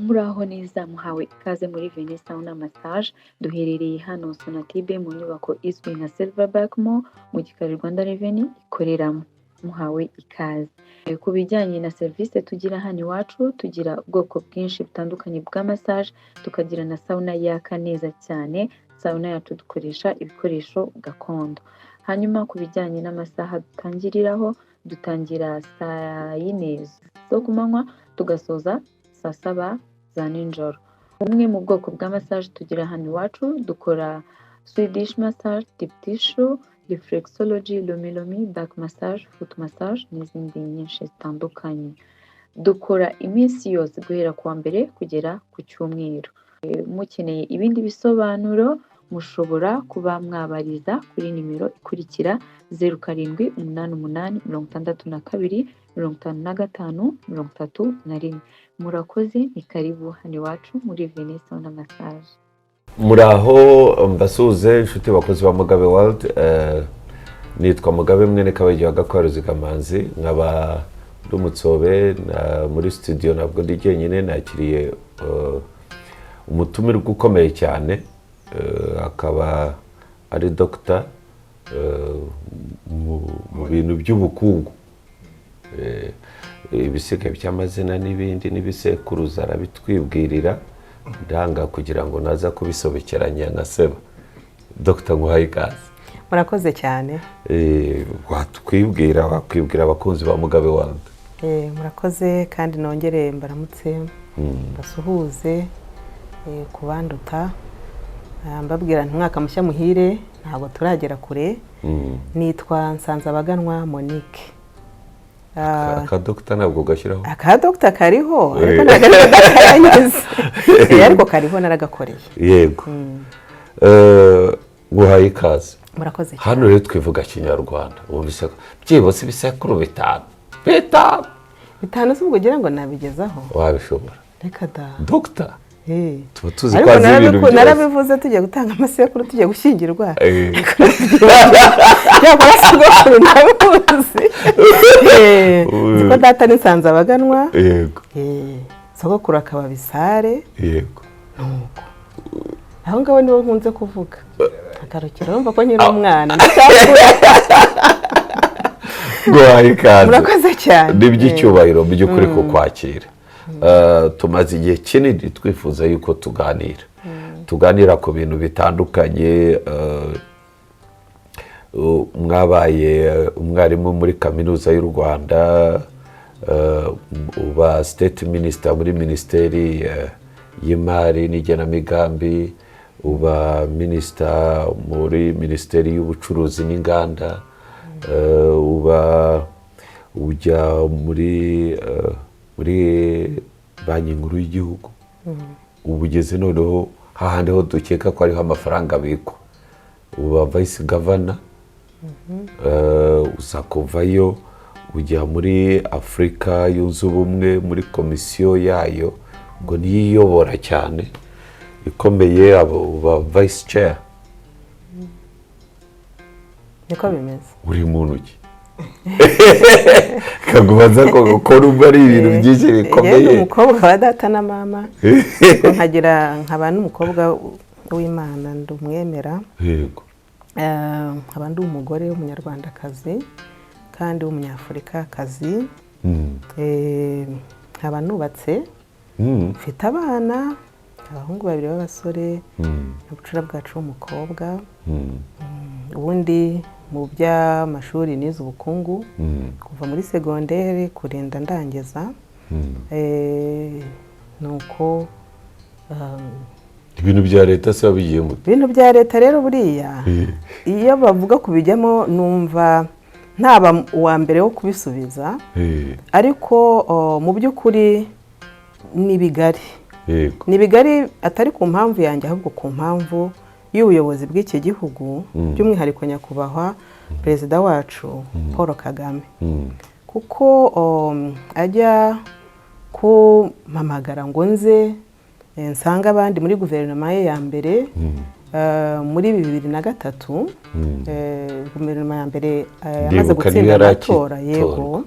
Muraho neza muhawe ikaze muri Veni Sauna Massage duherereye hano Sonatube mu nyubako izwi nka Silverback Mall mu gikari Rwanda Revenue ikoreramo. Muhawe ikaze. Ku bijyanye na serivisi tugira hano iwacu tugira ubwoko bwinshi butandukanye bwa massage, tukagira na sauna yaka neza cyane. Sauna yacu dukoresha ibikoresho gakondo. Hanyuma ku bijyanye n'amasaha dutangiriraho, dutangira saa 4 zo ku manywa tugasoza saa 7 za nijoro. Bumwe mu bwoko bwa massage tugira hano iwacu dukora Swedish massage, deep tissue, reflexology, lomi, back massage, foot massage n'izindi nyinshi zitandukanye. Dukora iminsi yose guhera kuwa mbere kugera ku cyumweru. Mukeneye ibindi bisobanuro mushobora kuba mwabariza kuri nimero ikurikira 0788625531. Murakoze, ni karibu hano iwacu muri Veni Sauna Massage. Muraho mbasuze inshuti bakozi ba Mugabe World. Nitwa Mugabe mwene Kabege wa Gakwaro Zikamanzi, nkaba ndumutsobe muri studio. Nabwo ndi jyenyine nakiriye umutumirwa ukomeye cyane, akaba ari Dr. mu bintu by'ubukungu, ibisiga by'amazina n'ibindi n'ibisekuruza arabitwibwirira ndanga kugira ngo naza kubisobekeranya na seba. Dr. Nguhaye ikaze. Murakoze cyane. Wakwibwira abakunzi ba Mugabe World. Murakoze kandi nongere mbaramutse basuhuze kubanduta, mbabwira mwaka mushya muhire, ntabwo turagera kure. Nitwa Nsanzabaganwa Monique. Aka Dr. nabwo gashyiraho. Aka Dr. kariho ariko nagakaranyeze. Ariko kariho naragakoreye. Yego. Nguhaye ikaze. Murakoze cyane. Hano rero twivuga Kinyarwanda. Ubise byibose ibisekuru bitanu ubwo ugira ngo nabigezaho. Wabishobora. Reka da. Dr. Tuba tuzi ariko kwazi ibintu byose. narabivuze tujye gutanga amasekuru, tujye gushyingirwa. Yakora sogokuru nabivuze. Ziko data ni Nsanzabaganwa. Yego. Sogokuru akaba Bisare. Yego. Nuko aho ngaho niwo nkunze kuvuga. Akarukira urumva ko nyiri umwana ndacyakura. Nguhaye ikaze. Murakoze cyane. N'iby'icyubahiro by'ukuri ko kwakira. Tumaze igihe kinini twifuza yuko tuganira ku bintu bitandukanye. Mwabaye umwarimu muri kaminuza y'u Rwanda, uba state minister muri minisiteri y'imari n'igenamigambi, uba minister muri minisiteri y'ubucuruzi n'inganda, ujya muri banki nkuru y'igihugu. Ubugeze noneho hahandi ho dukeka ko ariho amafaranga abikwa. Uba vice governor, uza kuvayo ujya muri Afrika yunze ubumwe muri komisiyo yayo, ngo niyiyobora cyane ikomeye, uba vice chair. Niko bimeze. Uri muntu ki? Kagubaza ko numva ari ibintu byinshi bikomeye. Yego, umukobwa wa data na mama. Nkaba n'umukobwa w'Imana ndumwemera. Yego. Nkaba ndi umugore w'umunyarwandakazi kandi w'umunyafurikakazi. Nkaba nubatse. Mfite abana, abahungu 2 b'abasore n'ubucura bwacu w'umukobwa. Ubundi mu by'amashuri nize ubukungu kuva muri segonderi kurinda ndangiza. Nuko ibintu bya leta se wabigiyemo? Ibintu bya leta rero buriya iyo bavuga kubijyamo numva ntaba uwa mbere wo kubisubiza, ariko mu by'ukuri ni bigari. Yego. Ni bigari atari ku mpamvu yanjye ahubwo ku mpamvu y'ubuyobozi bw'iki gihugu, by'umwihariko nyakubahwa perezida wacu Paul Kagame. Kuko ajya kumpamagara ngo nze nsanga abandi muri guverinoma ye ya mbere, muri 2003 guverinoma ya mbere yamaze gutsinda amatora. Yego.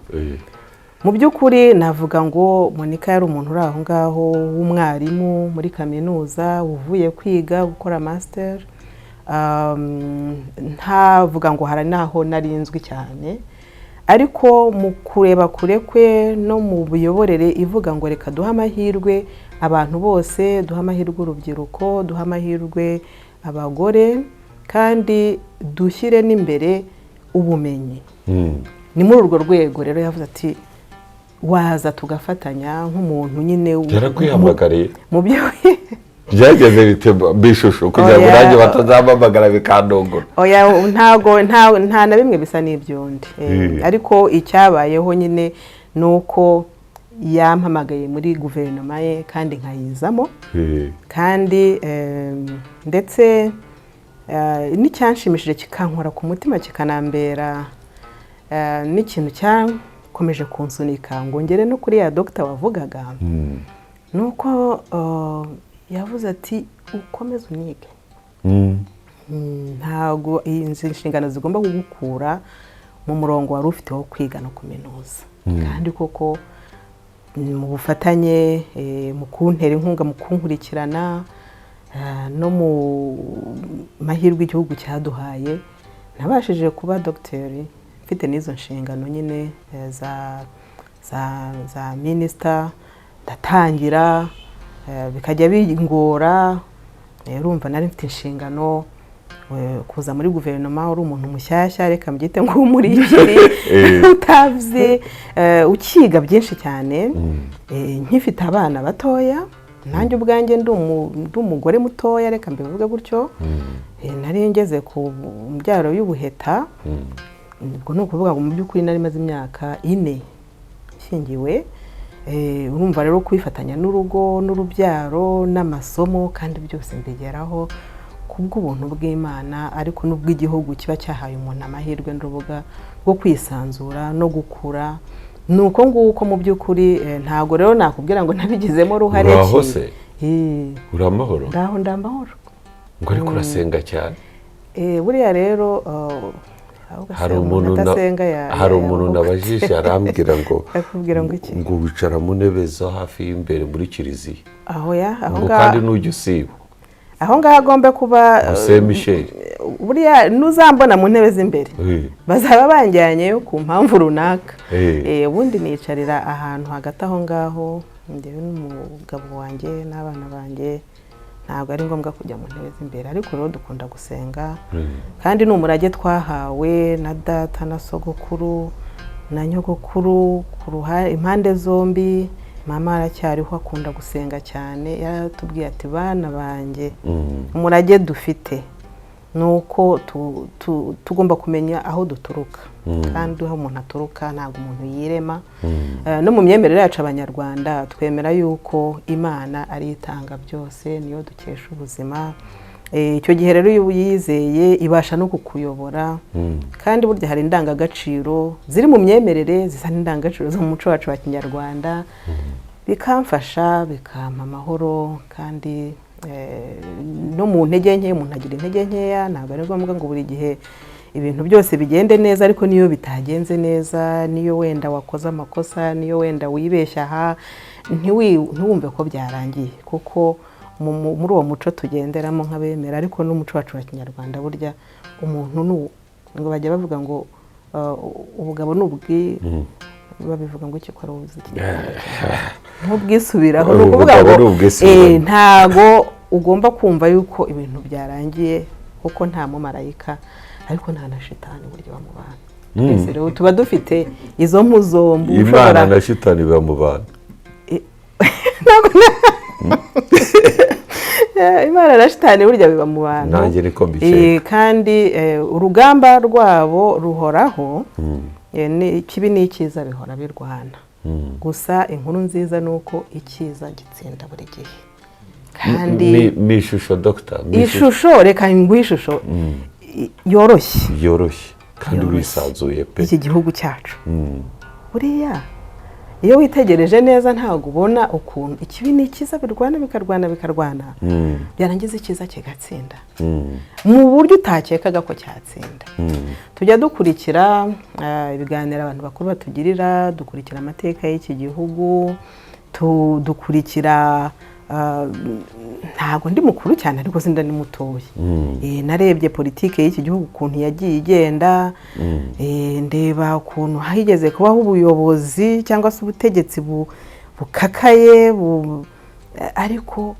mu by'ukuri navuga ngo Monica yari umuntu uri aho ngaho w'umwarimu muri kaminuza uvuye kwiga gukora master. Ntavuga ngo hari naho narinzwi cyane, ariko mu kureba kure kwe no mu buyoborere ivuga ngo reka duha amahirwe abantu bose, duha amahirwe urubyiruko, duha amahirwe abagore, kandi dushyire n'imbere ubumenyi. Ni muri urwo rwego rero yavuze ati waza tugafatanya nk'umuntu nyine yarakwihamagariye mu byo byageze bite bishusho kugira ngo nanjye batazamamagara bikandongora. Oya, nta na bimwe bisa n'ibyundi, ariko icyabayeho nyine nuko yampamagaye muri guverinoma ye kandi nkayizamo, kandi ndetse n'icyanshimishije kikankora ku mutima kikanambera n'ikintu cyakomeje kunsunika ngo ngere no kuri ya dogita wavugaga, nuko yavuze ati ukomeze unige, ntabwo izi nshingano zigomba kugukura mu murongo wari ufite wo kwiga no kuminuza, kandi koko mu bufatanye mu kuntera inkunga, mu kunkurikirana no mu mahirwe igihugu cyaduhaye nabashije kuba dogiteri mfite n'izo nshingano nyine za minisita. Ndatangira bikajya bingora, urumva nari mfite inshingano kuza muri guverinoma uri umuntu mushyashya, reka mbyite nk'umurikiri utavuze, ukiga byinshi cyane, nkifite abana batoya, nanjye ubwanjye ndi umugore mutoya, reka mbivuge gutyo, nari ngeze ku mbyaro y'ubuheta. Ubwo ni ukuvuga ngo mu by'ukuri nari maze imyaka 4 nshyingiwe. Urumva rero kwifatanya n'urugo n'urubyaro n'amasomo, kandi byose mbigeraho kubw'ubuntu bw'Imana, ariko n'ubw'igihugu kiba cyahaye umuntu amahirwe n'urubuga rwo kwisanzura no gukura. Nuko nguko mu by'ukuri ntago rero nakubwira ngo nabigizemo uruhare ki. Uraho se? Uri amahoro? Ndaho ndambahoro. Ngo ariko urasenga cyane? Buriya rero hari umuntu nabajije arambwira ngo ngo wicara mu ntebe zo hafi y'imbere muri kiliziya. Aho ngaho kandi n'ujya usiba. Aho ngaho agomba kuba Saint Michel. Buriya nuzambona mu ntebe z'imbere bazaba banjyanyeyo ku mpamvu runaka. Ubundi nicarira ahantu hagati aho ngaho, ndewe n'umugabo wanjye n'abana banjye, ntabwo ari ngombwa kujya mu ntebe z'imbere, ariko rero dukunda gusenga, kandi n'umurage twahawe na data na sogokuru na nyogokuru ku ruhande impande zombi. Mama aracyariho akunda gusenga cyane, yaratubwiye ati bana banjye umurage dufite nuko tugomba kumenya aho duturuka, kandi aho umuntu aturuka ntabwo umuntu yirema. No mu myemerere yacu abanyarwanda twemera yuko Imana ari itanga byose, niyo dukesha ubuzima. Icyo gihe rero iyo uyizeye ibasha no kukuyobora, kandi burya hari indangagaciro ziri mu myemerere zisa n'indangagaciro zo mu muco wacu wa Kinyarwanda, bikamfasha bikampa amahoro. Kandi no mu ntege nke umuntu agira intege nkeya, ntabwo ari ngombwa ngo buri gihe ibintu byose bigende neza, ariko niyo bitagenze neza, niyo wenda wakoze amakosa, niyo wenda wibeshya aha, ntiwumve ko byarangiye, kuko muri uwo muco tugenderamo nk'abemera, ariko n'umuco wacu wa Kinyarwanda burya umuntu ngo bajya bavuga ngo ubugabo n'ubwi babivuga ngo ikikora ubuzi nk'ubwisubiraho, ni ukuvuga ngo ntago ugomba kumva yuko ibintu byarangiye, kuko nta mumarayika ariko nta na shitani buryo bamubana. Twese rero tuba dufite izo mpu zombi. Imana na shitani bamubana. Imana na shitani burya biba mu bantu. Nanjye niko mbikeka. Kandi urugamba rwabo ruhoraho, ikibi n'ikiza bihora birwana. Gusa inkuru nziza nuko ikiza gitsinda buri gihe. Kandi ni ishusho Dr. ishusho, reka nguhe ishusho yoroshye kandi wisanzuye pe iki gihugu cyacu. Buriya iyo witegereje neza ntabwo ubona ukuntu ikibi ni cyiza bikarwana byarangiza icyiza kigatsinda mu buryo utakekaga ko cyatsinda. Tujya dukurikira ibiganiro abantu bakuru batugirira, dukurikira amateka y'iki gihugu, dukurikira ntabwo ndi mukuru cyane ariko sinda ni mutoya. Narebye politike y'iki gihugu ukuntu yagiye igenda, ndeba ukuntu higeze kubaho ubuyobozi cyangwa se ubutegetsi bukakaye, ariko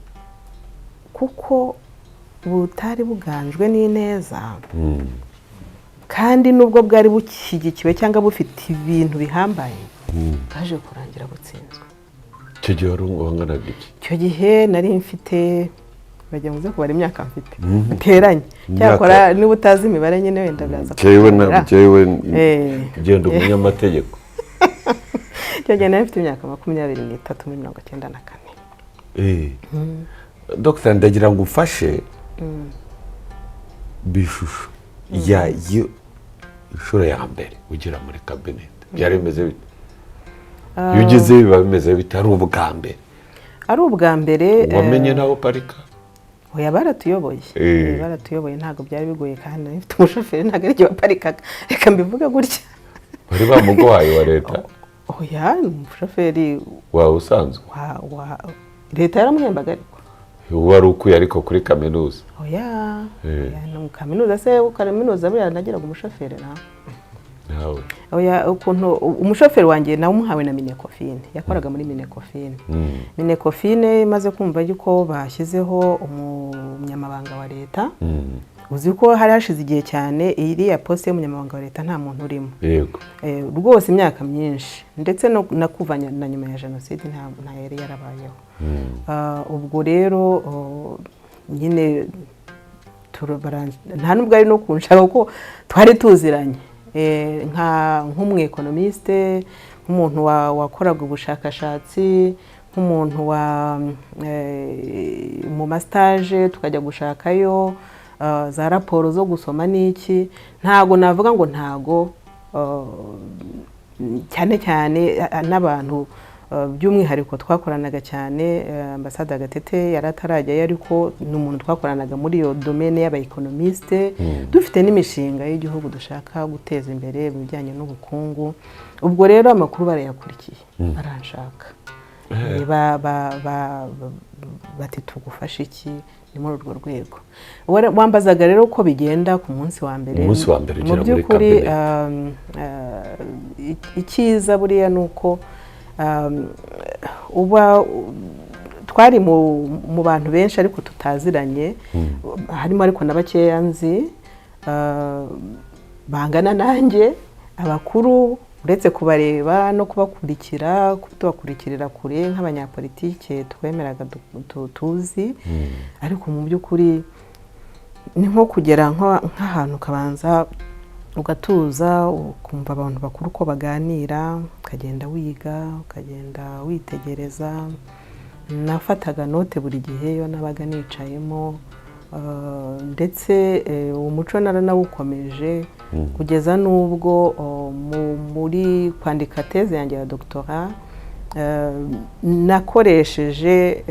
kuko butari buganjwe n'ineza kandi nubwo bwari bushyigikiwe cyangwa bufite ibintu bihambaye bwaje kurangira butsinzwe. icyo gihe wari ungana iki? Icyo gihe nari mfite bajya muze kubara imyaka mfite biteranye cyakora niba utazi imibare nyine wenda byaza jewe genda umunyamategeko. Icyo gihe nari mfite imyaka 23 muri 1994. Dr. ndagira ngo ufashe bishusho ya inshuro ya mbere ugira muri cabinet byari bimeze bite? Iyo ugeze biba bimeze bite? Ari ubwa mbere? Ari ubwa mbere. Wamenye naho parika? Oya, baratuyoboye. Baratuyoboye ntabwo byari bigoye kandi nifite umushoferi ntabwo ari waparikaga. Reka mbivuga gutya. Bari bamugoye wa leta? Oya, umushoferi wawe usanzwe? Leta yaramuhembaga ariko. Wari ukuye ariko kuri kaminuza? Oya, no kaminuza se kaminuza buriya nagiraga umushoferi na. Nawe? Oya, ukuntu umushoferi wanjye nawe umuhawe na Minecofine, yakoraga muri Minecofine. Minecofine imaze kumva yuko bashyizeho umunyamabanga wa leta. Uzi ko hari hashize igihe cyane iriya poste y'umunyamabanga wa leta nta muntu urimo. Yego. Rwose imyaka myinshi ndetse no nakuvanya na nyuma ya jenoside nta yari yarabayeho. Ubwo rero nyine nta nubwo ari no kunshaka kuko twari tuziranye. Nk'umwekonomiste, nk'umuntu wakoraga ubushakashatsi, nk'umuntu mu mastage tukajya gushakayo za raporo zo gusoma n'iki. Ntago navuga ngo ntago cyane cyane n'abantu by'umwihariko twakoranaga cyane. Ambasade Gatete yaratarajyayo ariko ni umuntu twakoranaga muri iyo domaine y'abaekonomiste, dufite n'imishinga y'igihugu dushaka guteza imbere mu bijyanye n'ubukungu. Ubwo rero amakuru barayakurikiye, baranshaka, bati tugufasha iki, ni muri urwo rwego. Wambazaga rero uko bigenda ku munsi wa mbere. Umunsi wa mbere mu by'ukuri icyiza buriya ni uko twari mu bantu benshi ariko tutaziranye, harimo ariko na bakeya nzi bangana nanjye, abakuru uretse kubareba no kubakurikira, tubakurikirira kure nk'abanyapolitike twemeraga tuzi. Ariko mu by'ukuri ni nko kugera nk'ahantu ukabanza ugatuza ukumva abantu bakuru ko baganira, ukagenda wiga, ukagenda witegereza. Nafataga note buri gihe iyo nabaga nicayemo, ndetse uwo muco narawukomeje kugeza n'ubwo muri kwandika teze yanjye ya doctorat nakoresheje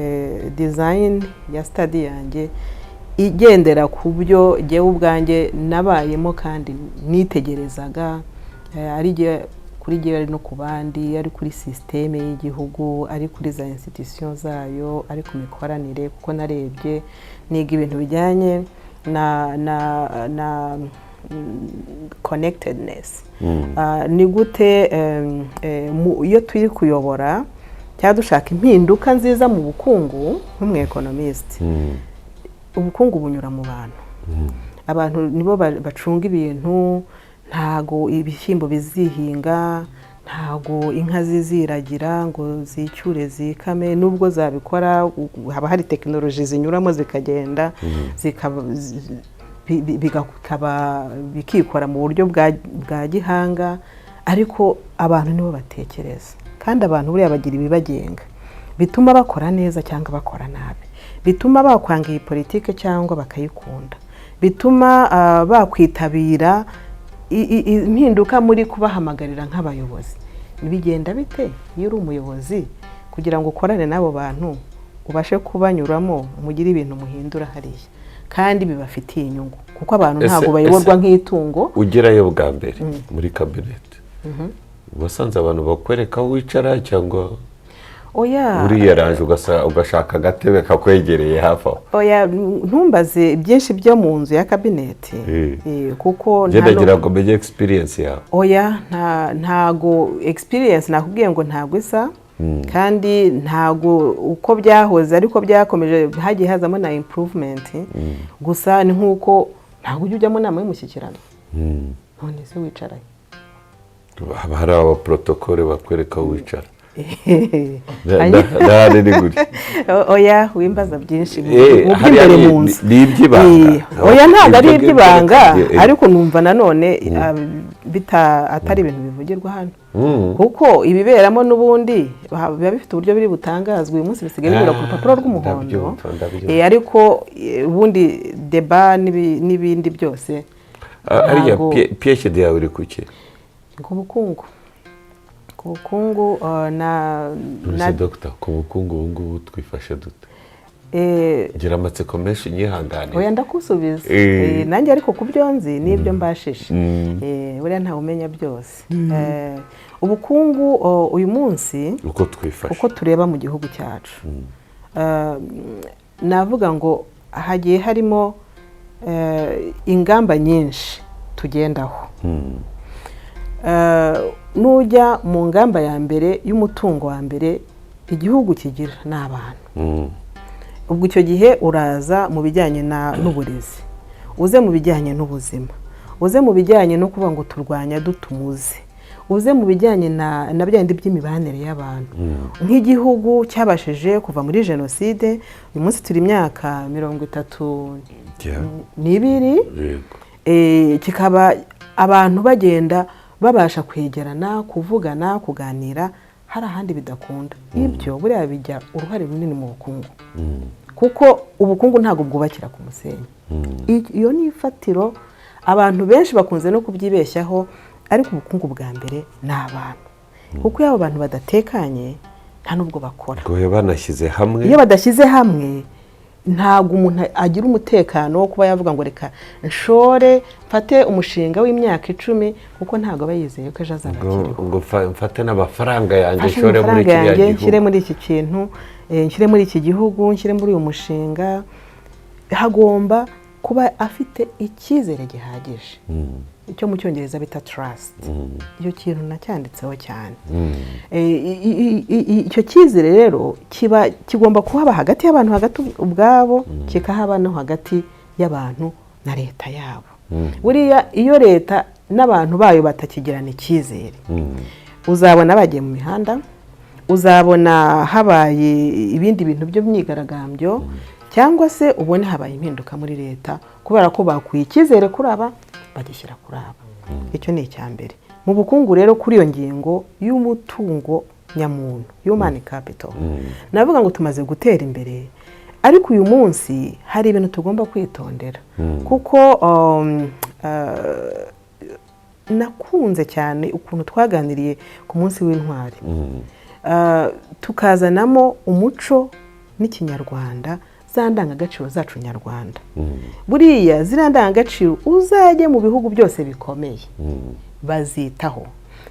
design ya study yanjye igendera ku byo jyewe ubwanjye nabayemo kandi nitegerezaga, ari kuri jyewe ari no ku bandi, ari kuri systeme y'igihugu, ari kuri za institution zayo, ari ku mikoranire, kuko narebye niga ibintu bijyanye na connectedness. Ni gute iyo turi kuyobora cyangwa dushaka impinduka nziza mu bukungu nk'umwekonomiste, ubukungu bunyura mu bantu. Abantu nibo bacunga ibintu, ntago ibishyimbo bizihinga, ntago inka ziziragira ngo zicyure zikame. Nubwo zabikora haba hari tekinoloji zinyuramo zikagenda bikikora mu buryo bwa gihanga, ariko abantu nibo batekereza. Kandi abantu buriya bagira ibibagenga bituma bakora neza cyangwa bakora nabi, bituma bakwanga iyi politike cyangwa bakayikunda, bituma bakwitabira impinduka muri kubahamagarira nk'abayobozi. bigenda bite iyo uri umuyobozi kugira ngo ukorane n'abo bantu ubashe kubanyuramo mugire ibintu muhindura hariya kandi bibafitiye inyungu kuko abantu ntabwo bayoborwa nk'itungo. Ugerayo bwa mbere muri cabinet wasanze abantu bakwereka aho wicara cyangwa oya uriyaranje ugashaka agatebe kakwegereye hafi aho? Oya ntumbaze byinshi byo mu nzu ya cabinet kuko ndagira ngo menye experience yawe. Oya ntago experience nakubwiye ngo ntabwo isa kandi ntago uko byahoze ariko byakomeje hagiye hazamo na improvement gusa ni nkuko ntago ujyamo nama y'umushyikirano none se wicara haba hari aba protocole bakwereka aho wicara. Oya wimbaza byinshi imbere mu nzu ni iby'ibanga. Oya ntabwo ari iby'ibanga ariko numva nanone atari ibintu bivugirwa hano kuko ibiberamo n'ubundi biba bifite uburyo biri butangazwa uyu munsi bisigaye bibura ku rupapuro rw'umuhondo ariko ubundi deba n'ibindi byose. Ariya PhD yawe iri kuki? Ku bukungu na Dr. ku bukungu ubu ngubu twifashe dute? Gira amatsiko menshi nyihangane. Oya ndakusubiza nanjye ariko ku byo nzi n'ibyo mbashishe buriya ntawe umenya byose. Ubukungu uyu munsi uko tureba mu gihugu cyacu navuga ngo hagiye harimo ingamba nyinshi tugendaho. Nujya mu ngamba ya mbere y'umutungo wa mbere igihugu kigira n'abantu ubwo icyo gihe uraza mu bijyanye n'uburezi uze mu bijyanye n'ubuzima uze mu bijyanye no kuvuga ngo turwanya dutumuze uze mu bijyanye na byandi by'imibanire y'abantu nk'igihugu cyabashije kuva muri jenoside uyu munsi turi imyaka 32 kikaba abantu bagenda babasha kwegerana kuvugana kuganira hari ahandi bidakunda. Ibyo buriya bijya uruhare runini mu bukungu kuko ubukungu ntabwo bwubakira ku musenyi. Iyo ni ifatiro abantu benshi bakunze no kubyibeshyaho ariko ubukungu bwa mbere ni abantu kuko iyo abo bantu badatekanye nta nubwo bakora. Iyo badashyize hamwe ntabwo umuntu agira umutekano wo kuba yavuga ngo reka nshore mfate umushinga w'imyaka 10 kuko ntabwo bayizeye ko ejo azabakira ngo mfate n'amafaranga yanjye nshore muri iki gihugu nshyire muri iki kintu nshyire muri iki gihugu nshyire muri uyu mushinga. Hagomba kuba afite icyizere gihagije icyo mu cyongereza bita trust. Iyo kintu nacyanditseho cyane. Icyo cyizere rero kigomba kuhaba hagati y'abantu hagati ubwabo kikahaba no hagati y'abantu na leta yabo. Buriya iyo leta n'abantu bayo batakigirana icyizere uzabona bagiye mu mihanda uzabona habaye ibindi bintu byo myigaragambyo cyangwa se ubone habaye impinduka muri leta kubera ko bakuye icyizere kuri aba bagishyira kuri aba. Icyo ni icyambere. Mu bukungu rero kuri iyo ngingo y'umutungo nyamuntu human capital navuga ngo tumaze gutera imbere ariko uyu munsi hari ibintu tugomba kwitondera kuko nakunze cyane ukuntu twaganiriye ku munsi w'intwari tukazanamo umuco n'ikinyarwanda za ndangagaciro zacu nyarwanda. Buriya ziriya ndangagaciro uzajye mu bihugu byose bikomeye bazitaho.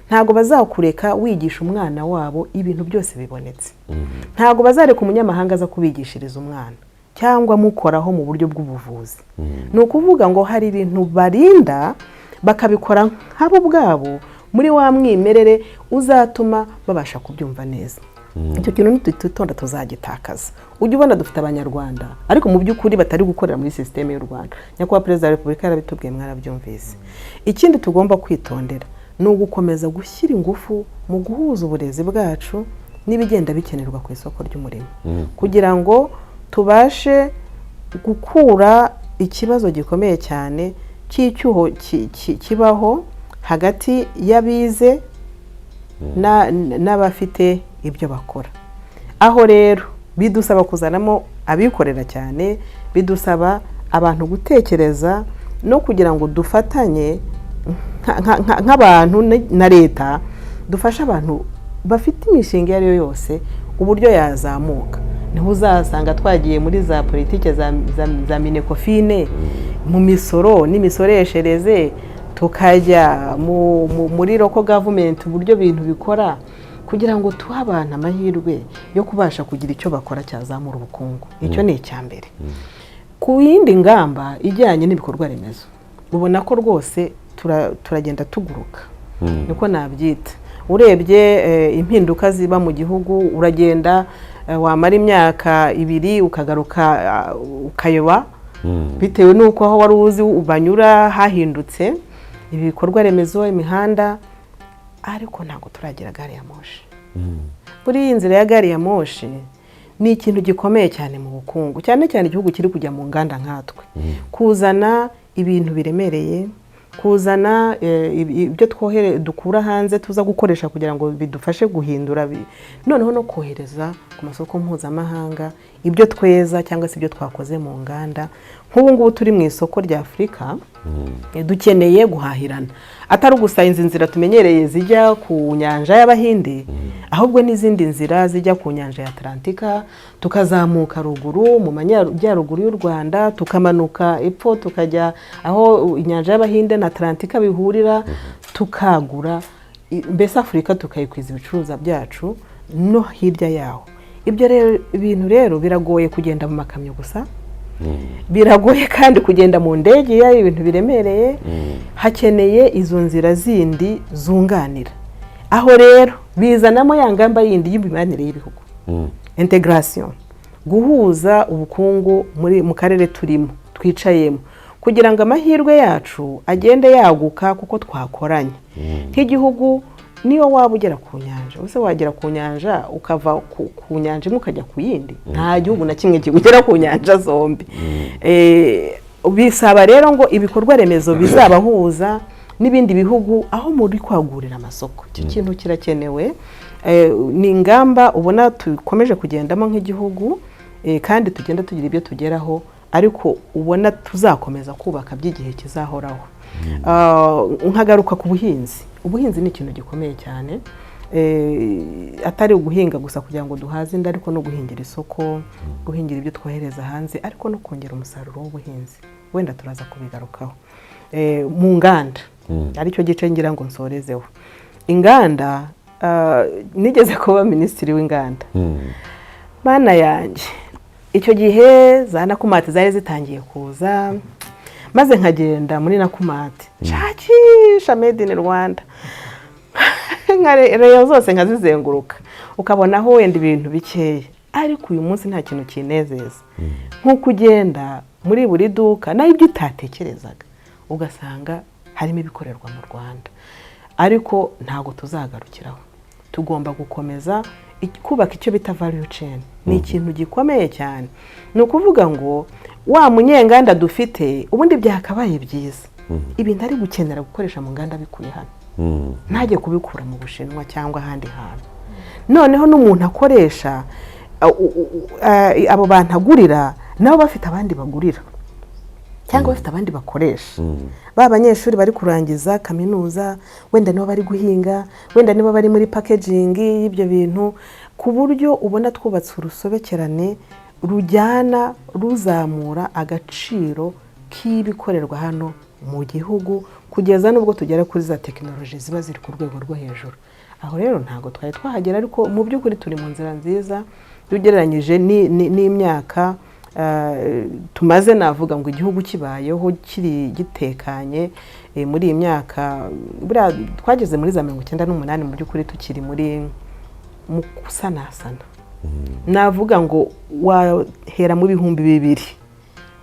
Ntabwo bazakureka wigisha umwana wabo ibintu byose bibonetse. Ntabwo bazareka umunyamahanga aza kubigishiriza umwana cyangwa mukoraho mu buryo bw'ubuvuzi. Ni ukuvuga ngo hari ibintu barinda bakabikora nk'abo bwabo muri wa mwimerere uzatuma babasha kubyumva neza. Icyo kintu ntitutonda tuzagitakaza. Ujye ubona dufite abanyarwanda ariko mu by'ukuri batari gukorera muri systeme y'u Rwanda. Nyakubahwa Perezida wa Repubulika yarabitubwiye mwarabyumvise. Ikindi tugomba kwitondera ni ugukomeza gushyira ingufu mu guhuza uburezi bwacu n'ibigenda bikenerwa ku isoko ry'umurimo kugira ngo tubashe gukura ikibazo gikomeye cyane cy'icyuho kibaho hagati y'abize n'abafite ibyo bakora. Aho rero bidusaba kuzanamo abikorera cyane, bidusaba abantu gutekereza no kugira ngo dufatanye nk'abantu na leta dufashe abantu bafite imishinga iyo ari yo yose uburyo yazamuka. Niho uzasanga twagiye muri za politike za minekofine mu misoro n'imisoreshereze, tukajya muri local government uburyo bintu bikora, kugira ngo tuhe abantu amahirwe yo kubasha kugira icyo bakora cyazamura ubukungu. Icyo ni icyambere. Ku yindi ngamba ijyanye n'ibikorwa remezo, ubona ko rwose turagenda tuguruka, niko nabyita. Urebye impinduka ziba mu gihugu, uragenda wamara imyaka 2 ukagaruka ukayoba, bitewe n'uko aho wari uzi ubanyura hahindutse ibikorwa remezo, imihanda, ariko ntabwo turagira gari ya moshi. Buri iyi nzira ya gari ya moshi ni ikintu gikomeye cyane mu bukungu, cyane cyane igihugu kiri kujya mu nganda nkatwe, kuzana ibintu biremereye, kuzana ibyo dukura hanze tuza gukoresha kugira ngo bidufashe guhindura, noneho no kohereza ku masoko mpuzamahanga ibyo tweza cyangwa se ibyo twakoze mu nganda. Nk'ubu ngubu turi mu isoko rya Afurika, dukeneye guhahirana, atari gusa izi nzira tumenyereye zijya ku nyanja y'Abahinde, ahubwo n'izindi nzira zijya ku nyanja ya Atlantika, tukazamuka ruguru mu majyaruguru y'u Rwanda, tukamanuka epfo tukajya aho inyanja y'Abahinde na Atlantika bihurira, tukagura mbese Afurika tukayikwiza ibicuruza byacu no hirya yaho. Ibyo rero ibintu rero biragoye kugenda mu makamyo gusa, biragoye kandi kugenda mu ndege ya ibintu biremereye, hakeneye izo nzira zindi zunganira. Aho rero bizanamo ya ngamba yindi y'imibanire y'ibihugu, integration, guhuza ubukungu mu karere turimo twicayemo, kugira ngo amahirwe yacu agende yaguka kuko twakoranye. Nk'igihugu niyo waba ugera ku nyanja, use wagera ku nyanja ukava ku nyanja imwe ukajya ku yindi, nta gihugu na kimwe kigera ku nyanja zombi. Bisaba rero ngo ibikorwa remezo bizabahuza n'ibindi bihugu aho muri kwagurira amasoko. Icyo kintu kirakenewe. Ni ingamba ubona tukomeje kugendamo nk'igihugu, kandi tugenda tugira ibyo tugeraho, ariko ubona tuzakomeza kubaka by'igihe kizahoraho. Nkagaruka ku buhinzi. Ubuhinzi ni ikintu gikomeye cyane, atari uguhinga gusa kugira ngo duhaze inda, ariko no guhingira isoko, guhingira ibyo twohereza hanze, ariko no kongera umusaruro w'ubuhinzi. Wenda turaza kubigarukaho. Mu nganda, aricyo gice ngira ngo nsorezeho. Inganda, nigeze kuba minisitiri w'inganda. Bana yanjye, icyo gihe za Nakumati zari zitangiye kuza, maze nkagenda muri Nakumati, shakisha made in Rwanda, reyo zose nkazizenguruka, ukabonaho wenda ibintu bikeya, ariko uyu munsi nta kintu kinezeza nk'uko ugenda muri buri duka naho ibyo utatekerezaga ugasanga harimo ibikorerwa mu Rwanda. Ariko ntago tuzagarukiraho, tugomba gukomeza kubaka icyo bita value chain. Ni ikintu gikomeye cyane. Ni ukuvuga ngo wa munyenganda dufite ubundi byakabaye byiza, ibintu ari gukenera gukoresha mu nganda bikuye hano, ntajye kubikura mu Bushinwa cyangwa ahandi hantu. Noneho n'umuntu akoresha abo bantu agurira nabo bafite abandi bagurira cyangwa bafite abandi bakoresha. Ba banyeshuri bari kurangiza kaminuza, wenda nibo bari guhinga, wenda nibo bari muri packaging y'ibyo bintu, ku buryo ubona twubatse urusobekerane rujyana ruzamura agaciro k'ibikorerwa hano mu gihugu, kugeza n'ubwo tugera kuri za tekinoloji ziba ziri ku rwego rwo hejuru. Aho rero ntago twari twahagera, ariko mu by'ukuri turi mu nzira nziza ugereranyije n'imyaka tumaze. Navuga ngo igihugu kibayeho kiri gitekanye muri iyi myaka, twageze muri za 98 mu by'ukuri tukiri muri mu kusanasana. Navuga ngo wahera mu 2000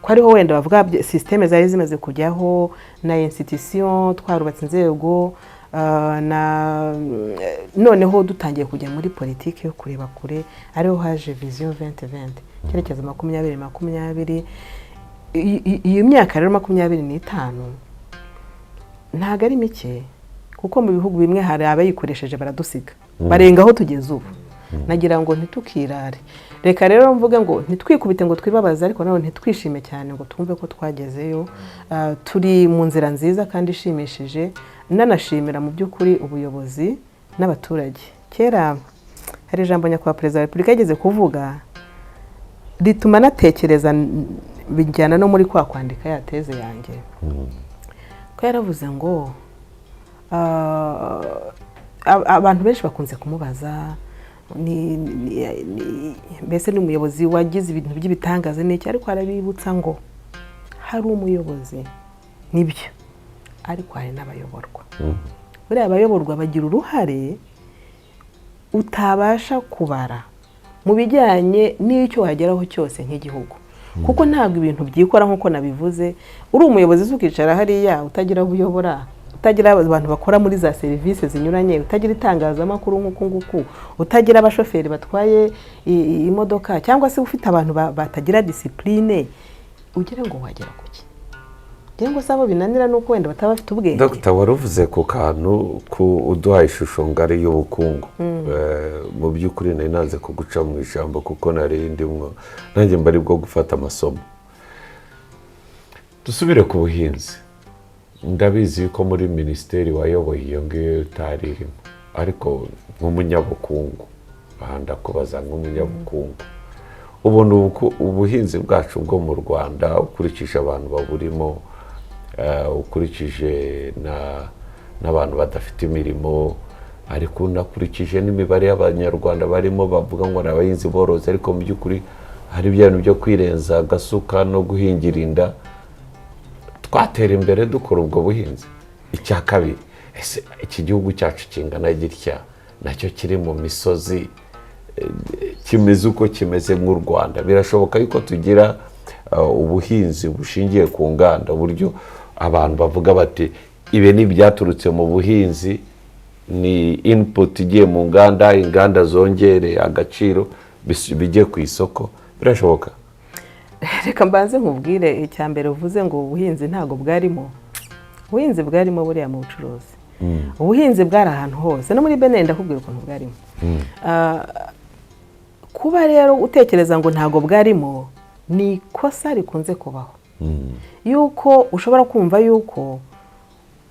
ko ariho wenda bavuga systeme zari zimaze kujyaho na institution, twarubatse inzego, na noneho dutangiye kujya muri politiki yo kureba kure, ariho haje vision 2020 cyerekezo 2020. Iyo myaka rero 25 ntago ari mike, kuko mu bihugu bimwe hari abayikoresheje baradusiga, barenga aho tugeze ubu. Nagira ngo ntitukirare, reka rero mvuge ngo ntitwikubite ngo twibabaze, ariko naho ntitwishime cyane ngo twumve ko twagezeyo. Turi mu nzira nziza kandi ishimishije. Nanashimira mu by'ukuri ubuyobozi n'abaturage. Kera hari ijambo nyakubahwa perezida wa repubulika yageze kuvuga rituma natekereza, bijyana no muri kwa kwandika ya teze yanjye. Ko yaravuze ngo abantu benshi bakunze kumubaza mbese ni umuyobozi wagize ibintu by'ibitangaza n'iki, ariko arabibutsa ngo hari umuyobozi nibyo, ariko hari n'abayoborwa. Buriya abayoborwa bagira uruhare utabasha kubara mu bijyanye n'icyo wageraho cyose nk'igihugu, kuko ntabwo ibintu byikora nk'uko nabivuze. Uri umuyobozi ukicara hariya utagira aho uyobora, utagira abantu bakora muri za serivisi zinyuranye, utagira itangazamakuru nk'uku nguku, utagira abashoferi batwaye imodoka, cyangwa se ufite abantu batagira disipurine, ugira ngo wagera kuki? Ngira ngo sabo binanira nuko wenda bataba bafite ubwenge. Dr. waruvuze ku kantu uduha ishusho ngari y'ubukungu. Mu by'ukuri nari naze kuguca mu ijambo kuko nari ndimwo nanjye mbari bwo gufata amasomo. Dusubire ku buhinzi. Ndabizi ko muri minisiteri wayoboye iyo ngiyo utari irimo, ariko nk'umunyabukungu, aha ndakubaza nk'umunyabukungu, ubona ubuhinzi bwacu bwo mu Rwanda ukurikije abantu baburimo, ukurikije n'abantu badafite imirimo, ariko unakurikije n'imibare y'abanyarwanda barimo bavuga ngo n'abahinzi borozi, ariko mu by'ukuri hari ibintu byo kwirenza agasuka no guhingira inda. Twatera imbere dukora ubwo buhinzi. Icya kabiri, ese iki gihugu cyacu kingana gitya nacyo kiri mu misozi kimeze uko kimeze nk'u Rwanda, birashoboka yuko tugira ubuhinzi bushingiye ku nganda, uburyo abantu bavuga bati ibi ni byaturutse mu buhinzi, ni input igiye mu nganda, inganda zongere agaciro bijye ku isoko, birashoboka? Reka mbanze nkubwire, icya mbere uvuze ngo ubuhinzi ntago bwarimo. Ubuhinzi bwarimo buriya mu bucuruzi. Ubuhinzi bwari ahantu hose, no muri Benin ndakubwira ukuntu bwarimo. Kuba rero utekereza ngo ntago bwarimo ni ikosa rikunze kubaho. Yuko ushobora kumva yuko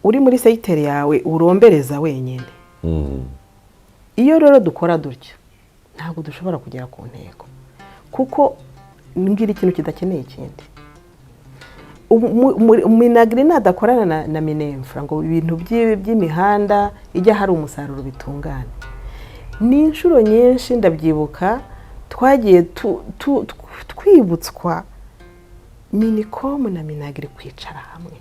uri muri segiteri yawe urombereza wenyine. Iyo rero dukora dutyo ntabwo dushobora kugera ku ntego, kuko ngira ikintu kidakeneye ikindi. Minagri nadakorana na Minefra ngo ibintu by'imihanda ijya hari umusaruro bitungane. Ni inshuro nyinshi ndabyibuka twagiye twibutswa Minicom na Minagri kwicara hamwe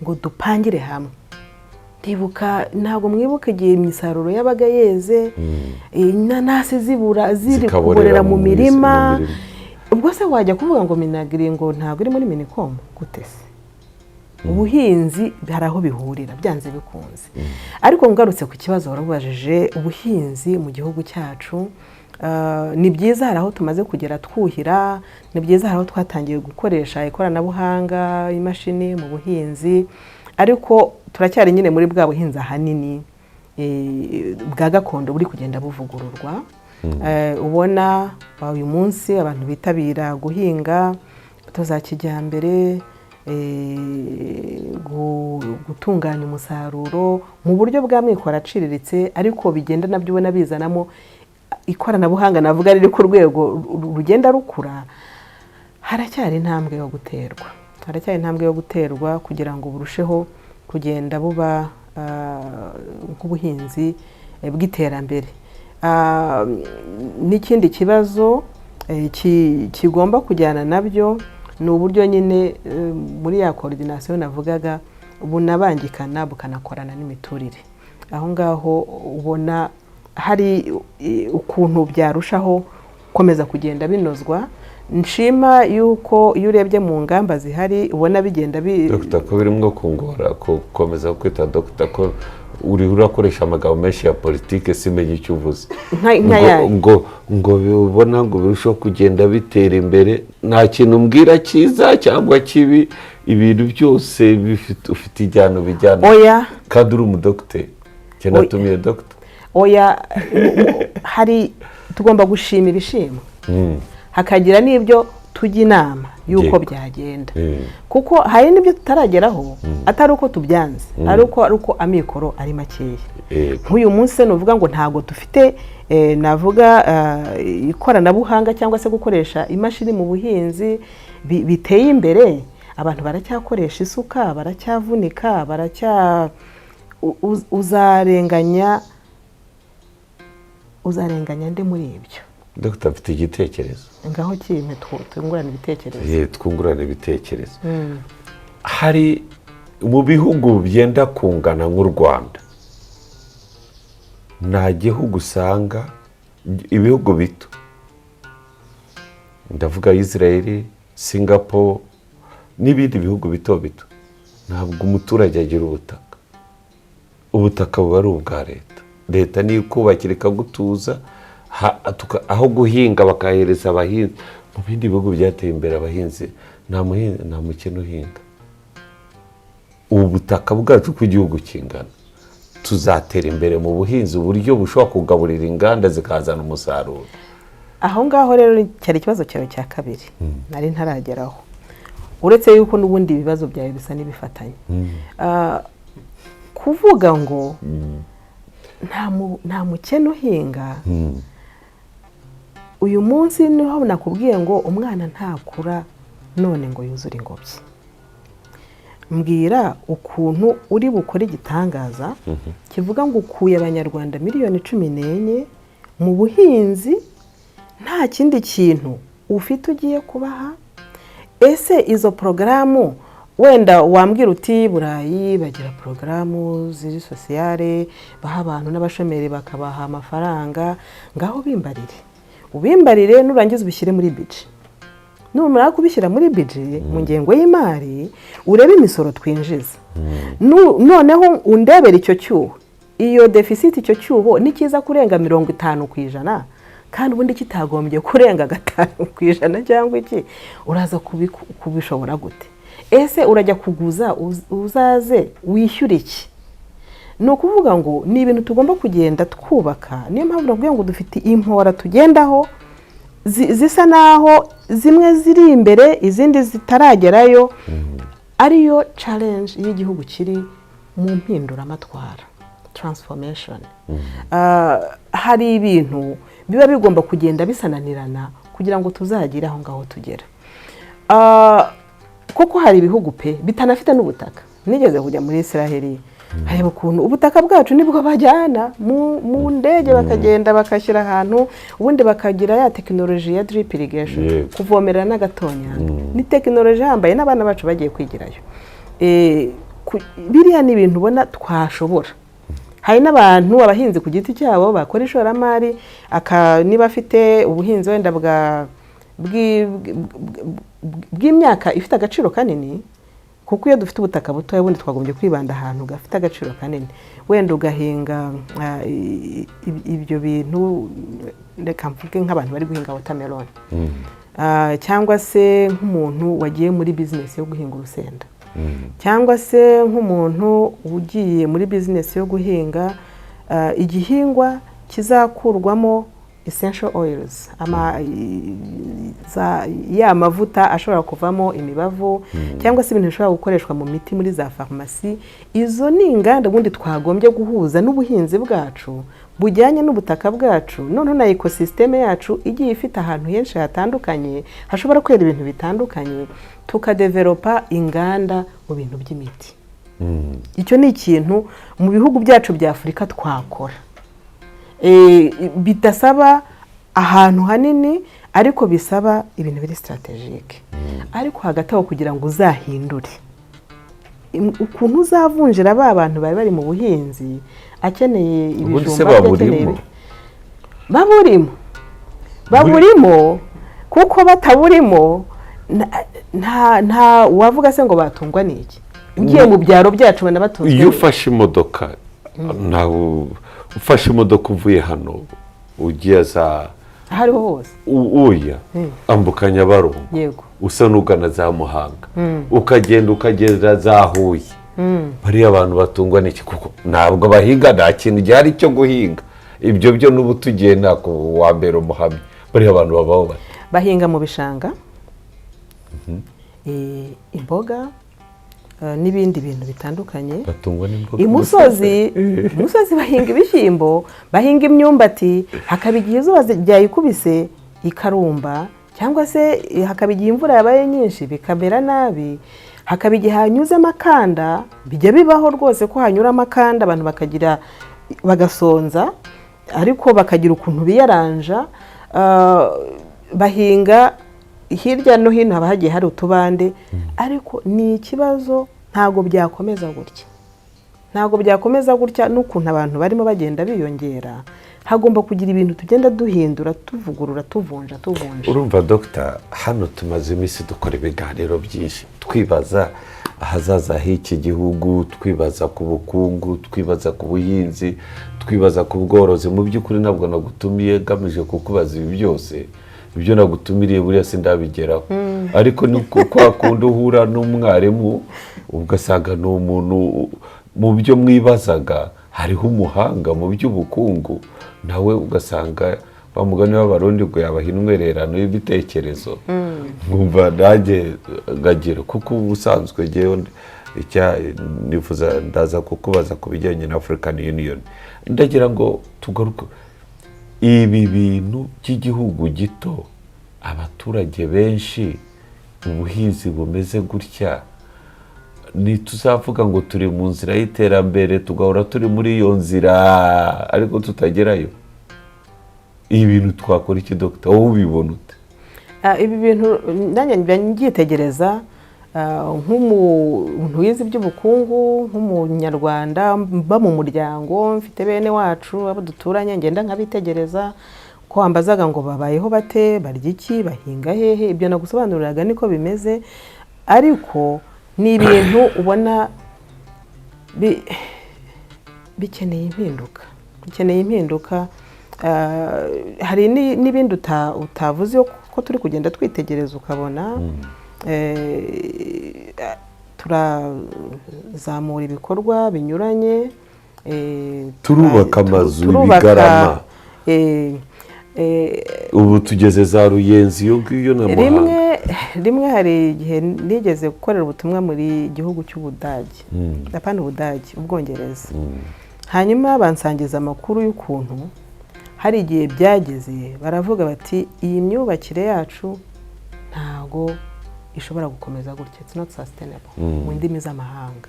ngo dupangire hamwe. Ndibuka ntabwo mwibuka igihe imisaruro yabaga yeze, inanasi ziri kuborera mu mirima. Ubwo se wajya kuvuga ngo Minagri ngo ntabwo iri muri Minicom gute se? Ubuhinzi hari aho bihurira byanze bikunze. Ariko ngarutse ku kibazo warabajije, ubuhinzi mu gihugu cyacu ni byiza, hari aho tumaze kugera twuhira, ni byiza, hari aho twatangiye gukoresha ikoranabuhanga, imashini mu buhinzi, ariko turacyari nyine muri bwa buhinzi ahanini bwa gakondo buri kugenda buvugururwa. Ubona uyu munsi abantu bitabira guhinga za kijyambere, gutunganya umusaruro mu buryo bwa mikoro aciriritse, ariko bigenda nabyo ubona bizanamo ikoranabuhanga navuga riri ku rwego rugenda rukura. Haracyari intambwe yo guterwa kugira ngo burusheho kugenda buba nk'ubuhinzi bw'iterambere. N'ikindi kibazo kigomba kujyana nabyo ni uburyo nyine muri ya coordination navugaga bunabangikana bukanakorana n'imiturire. Aho ngaho ubona hari ukuntu byarushaho komeza kugenda binozwa. Nshima yuko iyo urebye mu ngamba zihari ubona bigenda Dr. ko birimo kungora komeza kwita Dr. ko urakoresha amagambo menshi ya politike simenye icyo uvuze. ngo ubona ngo birushaho kugenda bitera imbere, nta kintu mbwira cyiza cyangwa kibi, ibintu byose ufite ijyano bijyana. Oya, kandi uri umudokiteri cyane atumiye Dr. Oya, hari tugomba gushima ibishimo, hakagira n'ibyo tujya inama y'uko byagenda kuko hari n'ibyo tutarageraho atari uko tubyanze ari uko amikoro ari makeya nk'uyu munsi nuvuga ngo ntago dufite navuga ikoranabuhanga cyangwa se gukoresha imashini mu buhinzi biteye imbere. Abantu baracyakoresha isuka, baracyavunika, uzarenganya nde muri ibyo? Dr. afite igitekerezo ngaho kimwe twungurana ibitekerezo. Twungurana ibitekerezo. Hari mu bihugu byenda kungana nk'u Rwanda, nta gihugu usanga, ibihugu bito, ndavuga Israel, Singapore n'ibindi bihugu bito bito, ntabwo umuturage agira ubutaka buba ari ubwa leta niyo kubakira ikagutuza, aho guhinga bakahereza abahinzi. Mu bindi bihugu byateye imbere abahinzi nta mukene uhinga. Ubu butaka bwacu ku gihugu kingana, tuzatera imbere mu buhinzi uburyo bushobora kugaburira inganda zikazana umusaruro. Aho ngaho rero cyari ikibazo cyawe cya kabiri nari ntarageraho, uretse yuko n'ubundi ibibazo byawe bisa n'ibifatanye. Kuvuga ngo nta mukene uhinga, uyu munsi niho nakubwiye ngo umwana ntakura none ngo yuzure ingobyi. Mbwira ukuntu uri bukore igitangaza kivuga ngo ukuye abanyarwanda miliyoni 14 mu buhinzi, nta kindi kintu ufite ugiye kubaha. Ese izo porogaramu wenda wambwira uti Burayi bagira porogaramu ziri sociale, baha abantu n'abashomeri bakabaha amafaranga, ngaho ubimbarire nurangiza ubishyire muri budget. Numara kubishyira muri budget mu ngengo y'imari, urebe imisoro twinjiza. Noneho undebera icyo cyuho, iyo deficit icyo cyuho nikiza kurenga 50%, kandi ubundi kitagombye kurenga 5% cyangwa iki, uraza kubishobora gute? Ese urajya kuguza uzaze wishyura iki? Ni ukuvuga ngo ni ibintu tugomba kugenda twubaka. Niyo mpamvu navuga ngo dufite impora tugendaho zisa naho zimwe ziri imbere izindi zitaragerayo, ariyo challenge y'igihugu kiri mu mpinduramatwara, transformation. Hari ibintu biba bigomba kugenda bisananirana kugira ngo tuzagire aho ngaho tugera. Kuko hari ibihugu pe bitanafite n'ubutaka. Nigeze kujya muri Israel, hareba ukuntu ubutaka bwacu nibwo bajyana mu ndege bakagenda bakashyira ahantu, ubundi bakagira ya tekinoloji ya drip irrigation, kuvomerera n'agatonyanga. Ni tekinoloji hambaye n'abana bacu bagiye kwigirayo. Biriya ni ibintu ubona twashobora. Hari n'abantu abahinzi ku giti cyabo bakora ishoramari, niba afite ubuhinzi wenda bw'imyaka ifite agaciro kanini, kuko iyo dufite ubutaka buto ubundi twagombye kwibanda ahantu gafite agaciro kanini, wenda ugahinga ibyo bintu, reka mvuge nk'abantu bari guhinga watermelon, cyangwa se nk'umuntu wagiye muri business yo guhinga urusenda, cyangwa se nk'umuntu ugiye muri business yo guhinga igihingwa kizakurwamo essential oils, ya mavuta ashobora kuvamo imibavu, cyangwa se ibintu bishobora gukoreshwa mu miti muri za farumasi. Izo ni inganda ubundi twagombye guhuza n'ubuhinzi bwacu bujyanye n'ubutaka bwacu, noneho na ecosystem yacu igiye ifite ahantu henshi hatandukanye hashobora kwera ibintu bitandukanye, tukadevelopa inganda mu bintu by'imiti. Icyo ni ikintu mu bihugu byacu bya Afurika twakora, bidasaba ahantu hanini, ariko bisaba ibintu biri strategique. Ariko hagati aho kugira ngo uzahindure ukuntu uzavunjira ba bantu bari mu buhinzi, akeneye ibijumba, baburimo kuko bataburimo nta wavuga se ngo batungwa n'iki. Ugiye mu byaro byacu bana batunzwe. Iyo ufashe imodoka, nawe ufashe imodoka uvuye hano ugiye za hariho hose, uya ambuka Nyabarongo, usa n'ugana za Muhanga, ukagenda za Huye, bariya abantu batungwa n'iki? Kuko ntabwo bahinga, nta kintu gihari cyo guhinga. Ibyo byo n'ubu tugiye nako wa mbere umuhamya, bariya abantu babaho bahinga mu bishanga, imboga n'ibindi bintu bitandukanye. Batungwa n'imboga. Imusozi bahinga ibishyimbo, bahinga imyumbati, hakaba igihe izuba ryayikubise ikarumba, cyangwa se hakaba igihe imvura yabaye nyinshi bikamera nabi, hakaba igihe hanyuze amakanda, bijya bibaho rwose ko hanyura amakanda abantu bagasonza, ariko bakagira ukuntu biyaranja. Bahinga hirya no hino, haba hagiye hari utubande, ariko ni ikibazo. Ntabwo byakomeza gutya n'ukuntu abantu barimo bagenda biyongera. Hagomba kugira ibintu tugenda duhindura, tuvugurura, tuvunja. Urumva Dr. hano tumaze iminsi dukora ibiganiro byinshi twibaza ahazaza h'iki gihugu, twibaza ku bukungu, twibaza ku buhinzi, twibaza ku bworozi. Mu by'ukuri ntabwo nagutumiye gamije kukubaza ibi byose, ibyo nagutumiriye buriya sindabigeraho. Ariko ni kwa kundi uhura n'umwarimu ugasanga ni umuntu mu byo mwibazaga hariho umuhanga mu by'ubukungu, nawe ugasanga bamugani w'abarundi ngo yabaha intwererano y'ibitekerezo. Nkumva nanjye ngagera, kuko ubusanzwe ngewe nifuza ndaza kukubaza ku bijyanye na African Union. Ndagira ngo tugaruke ibi bintu by'igihugu gito, abaturage benshi, ubuhinzi bumeze gutya, ntituzavuga ngo turi mu nzira y'iterambere tugahora turi muri iyo nzira ariko tutagerayo. Ibi bintu twakora iki Dr.? Wowe ubibona ute? Ibi bintu nanjye ngitegereza nk'umuntu wize iby'ubukungu, nk'umunyarwanda mba mu muryango, mfite bene wacu abo duturanye, ngenda nkabitegereza ko wambazaga ngo babayeho bate, barya iki, bahinga hehe. Ibyo nagusobanuriraga niko bimeze, ariko ni ibintu ubona bikeneye impinduka. Hari n'ibindi utavuze ko turi kugenda twitegereza ukabona turazamura ibikorwa binyuranye, turubaka amazu ibigarama. Ubu tugeze za Ruyenzi iyo ngiyo na Muhanga. Rimwe hari igihe nigeze gukorera ubutumwa muri gihugu cy'Ubudage, apana Ubudage, Ubwongereza. Hanyuma bansangiza amakuru y'ukuntu hari igihe byageze baravuga bati iyi myubakire yacu ntago ishobora gukomeza gutya, it's not sustainable mu ndimi z'amahanga.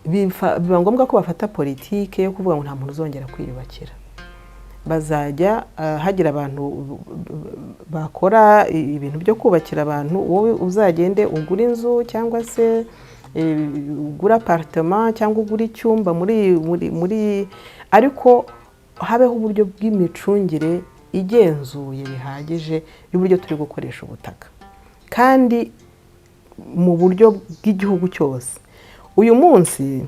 Biba ngombwa ko bafata politike yo kuvuga ngo nta muntu uzongera kwiyubakira, bazajya hagira abantu bakora ibintu byo kubakira abantu, wowe uzagende ugura inzu cyangwa se ugura apartment cyangwa ugura icyumba muri ariko habeho uburyo bw'imicungire igenzuye bihagije y'uburyo turi gukoresha ubutaka, kandi mu buryo bw'igihugu cyose. Uyu munsi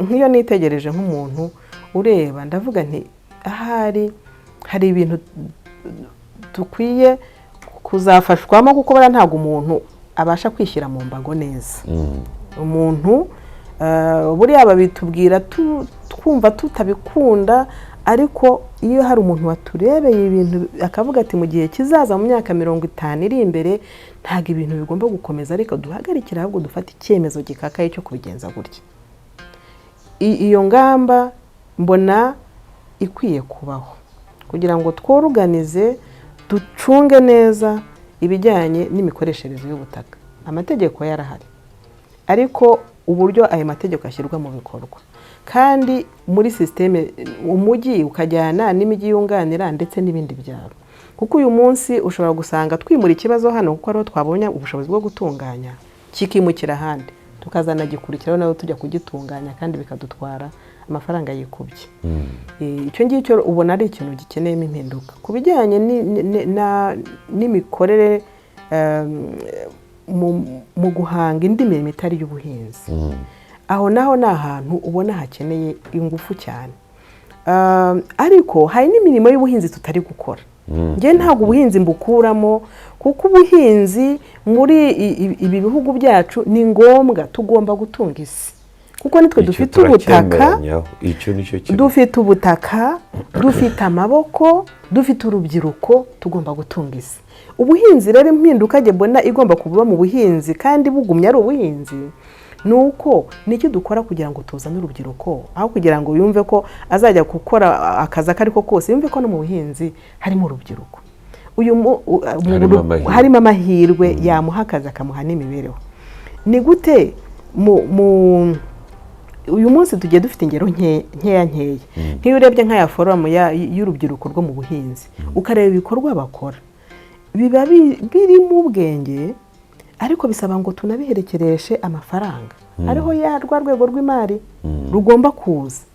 nk'iyo nitegereje nk'umuntu ureba, ndavuga nti ahari hari ibintu dukwiye kuzafashwamo, kuko bara ntabwo umuntu abasha kwishyira mu mbago neza. Umuntu buriya babitubwira twumva tutabikunda, ariko iyo hari umuntu waturebeye ibintu akavuga ati mu gihe kizaza mu myaka 50 iri imbere ntabwo ibintu bigomba gukomeza, ariko duhagarikira ahubwo dufata icyemezo gikakaye cyo kubigenza gutya. Iyo ngamba mbona ikwiye kubaho kugira ngo tworuganize, ducunge neza ibijyanye n'imikoreshereze y'ubutaka. Amategeko yarahari, ariko uburyo ayo mategeko ashyirwa mu bikorwa, kandi muri systeme umujyi ukajyana n'imijyi yunganira ndetse n'ibindi byaro. Kuko uyu munsi ushobora gusanga twimura ikibazo hano kuko ariho twabonye ubushobozi bwo gutunganya, kikimukira ahandi tukazana gikurikiraho nawe tujya kugitunganya, kandi bikadutwara amafaranga yikubye. Icyo ngicyo ubona ari ikintu gikeneyemo impinduka ku bijyanye n'imikorere mu guhanga indi mirimo itari y'ubuhinzi. Aho naho ni ahantu ubona hakeneye ingufu cyane, ariko hari n'imirimo y'ubuhinzi tutari gukora. Nge ntabwo ubuhinzi mbukuramo, kuko ubuhinzi muri ibi bihugu byacu ni ngombwa, tugomba gutunga isi, kuko nitwe dufite ubutaka, dufite amaboko, dufite urubyiruko, tugomba gutunga isi. ubuhinzi rero impinduka mbona igomba kuba mu buhinzi kandi bugumye ari ubuhinzi nuko niki dukora kugira ngo tuzane urubyiruko aho kugira ngo yumve ko azajya gukora akazi akariko kose yumve ko no mu buhinzi harimo urubyiruko harimo amahirwe yamuha akazi akamuha n'imibereho. Ni gute uyu munsi tugiye dufite ingero nkeya nk'iyo urebye nk'aya forumu y'urubyiruko rwo mu buhinzi ukareba ibikorwa bakora biba birimo ubwenge ariko bisaba ngo tunabiherekereshe amafaranga ariho rwa rwego rw'imari rugomba kuza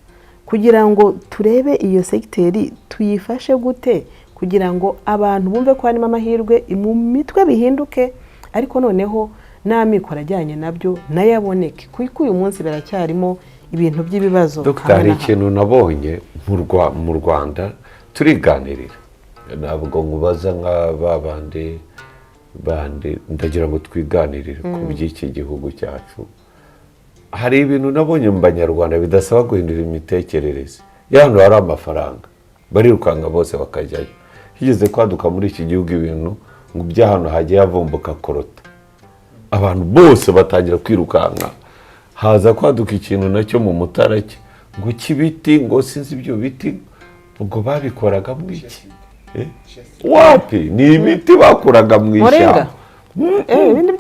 kugira ngo turebe iyo segiteri tuyifashe gute kugira ngo abantu bumve ko harimo amahirwe mu mitwe bihinduke ariko noneho n'amikoro ajyanye nabyo nayo aboneke kuko uyu munsi biracyarimo ibintu by'ibibazo. Dr. hari ikintu nabonye mu Rwanda turiganirira ntabwo nkubaza nk'abandi ndagira ngo twiganirire ku by'iki gihugu cyacu. Hari ibintu nabonye mu banyarwanda bidasaba guhindura imitekerereze y'ahantu hari amafaranga barirukanga bose bakajyayo. Higeze kwaduka muri iki gihugu ibintu ngo by'ahantu hagiye havumbuka korota abantu bose batangira kwirukanka haza kwaduka ikintu nacyo mu Mutarake ngo kibiti ngo sinzi ibyo biti ubwo babikoraga mu iki wapi ni ibiti bakuraga mu ishyamba ibindi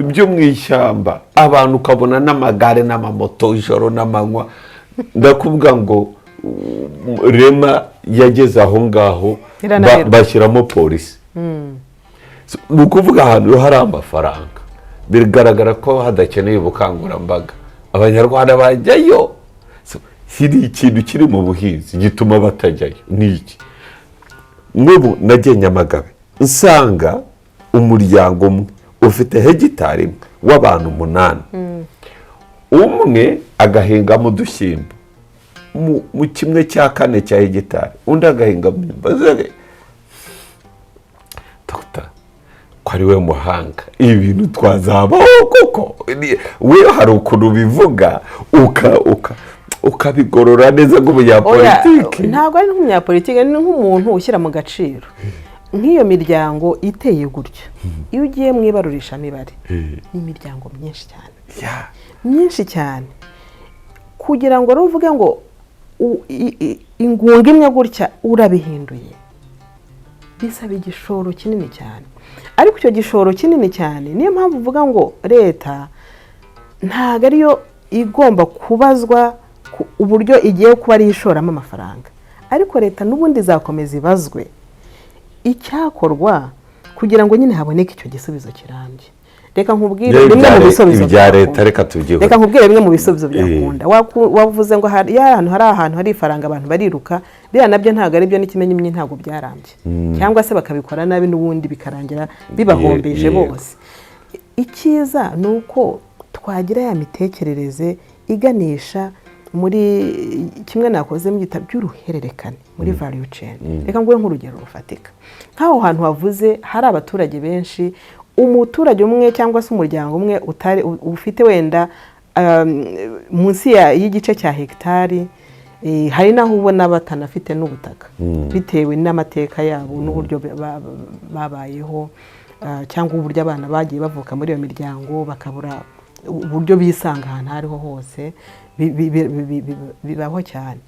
byo mu ishyamba abantu ukabona n'amagare n'amamoto ijoro n'amanywa ndakuvuga ngo Rema yageze aho ngaho bashyiramo polisi. Ni ukuvuga ahantu hari amafaranga bigaragara ko hadakeneye ubukangurambaga abanyarwanda bajyayo. Hari ikintu kiri mu buhinzi gituma batajyayo ni iki? N'ubu nagiye Nyamagabe nsanga umuryango umwe ufite hegitari imwe w'abantu 8 umwe agahingamo udushyimbo mu kimwe cya 4 cya hegitari undi agahingamo imbaze. Dr. ko ari we muhanga ibintu twazabaho kuko we hari ukuntu bivuga ukabigorora neza nk'umunyapolitike. Ntabwo ari nk'umunyapolitike ni nk'umuntu ushyira mu gaciro nk'iyo miryango iteye gutyo. Iyo ugiye mu ibarurishamibare ni imiryango myinshi cyane kugira ngo ruvuge ngo ingunga imwe gutya urabihinduye bisaba igishoro kinini cyane. Ariko icyo gishoro kinini cyane niyo mpamvu uvuga ngo leta ntabwo ariyo igomba kubazwa uburyo igiye kuba ari ishoramo amafaranga ariko leta n'ubundi zakomeza ibazwe icyakorwa kugira ngo nyine haboneke icyo gisubizo kirambye. Reka nkubwire bimwe mu bisubizo bya leta reka nkubwire bimwe mu bisubizo byakunda. Wavuze ngo hari ahantu hari ifaranga abantu bariruka biriya nabyo ntabwo ari byo n'ikimenyimenyi ntabwo byarambye cyangwa se bakabikora nabi n'ubundi bikarangira bibahombeje bose. Icyiza ni uko twagira ya mitekerereze iganisha muri kimwe nakoze mu gitabo by'uruhererekane muri value chain. Reka nguhe nk'urugero rufatika nk'aho hantu havuze hari abaturage benshi umuturage umwe cyangwa se umuryango umwe ufite wenda munsi y'igice cya hegitari hari naho ubona batanafite n'ubutaka bitewe n'amateka yabo n'uburyo babayeho cyangwa uburyo abana bagiye bavuka muri iyo miryango bakabura uburyo bisanga ahantu hariho hose bibaho cyane.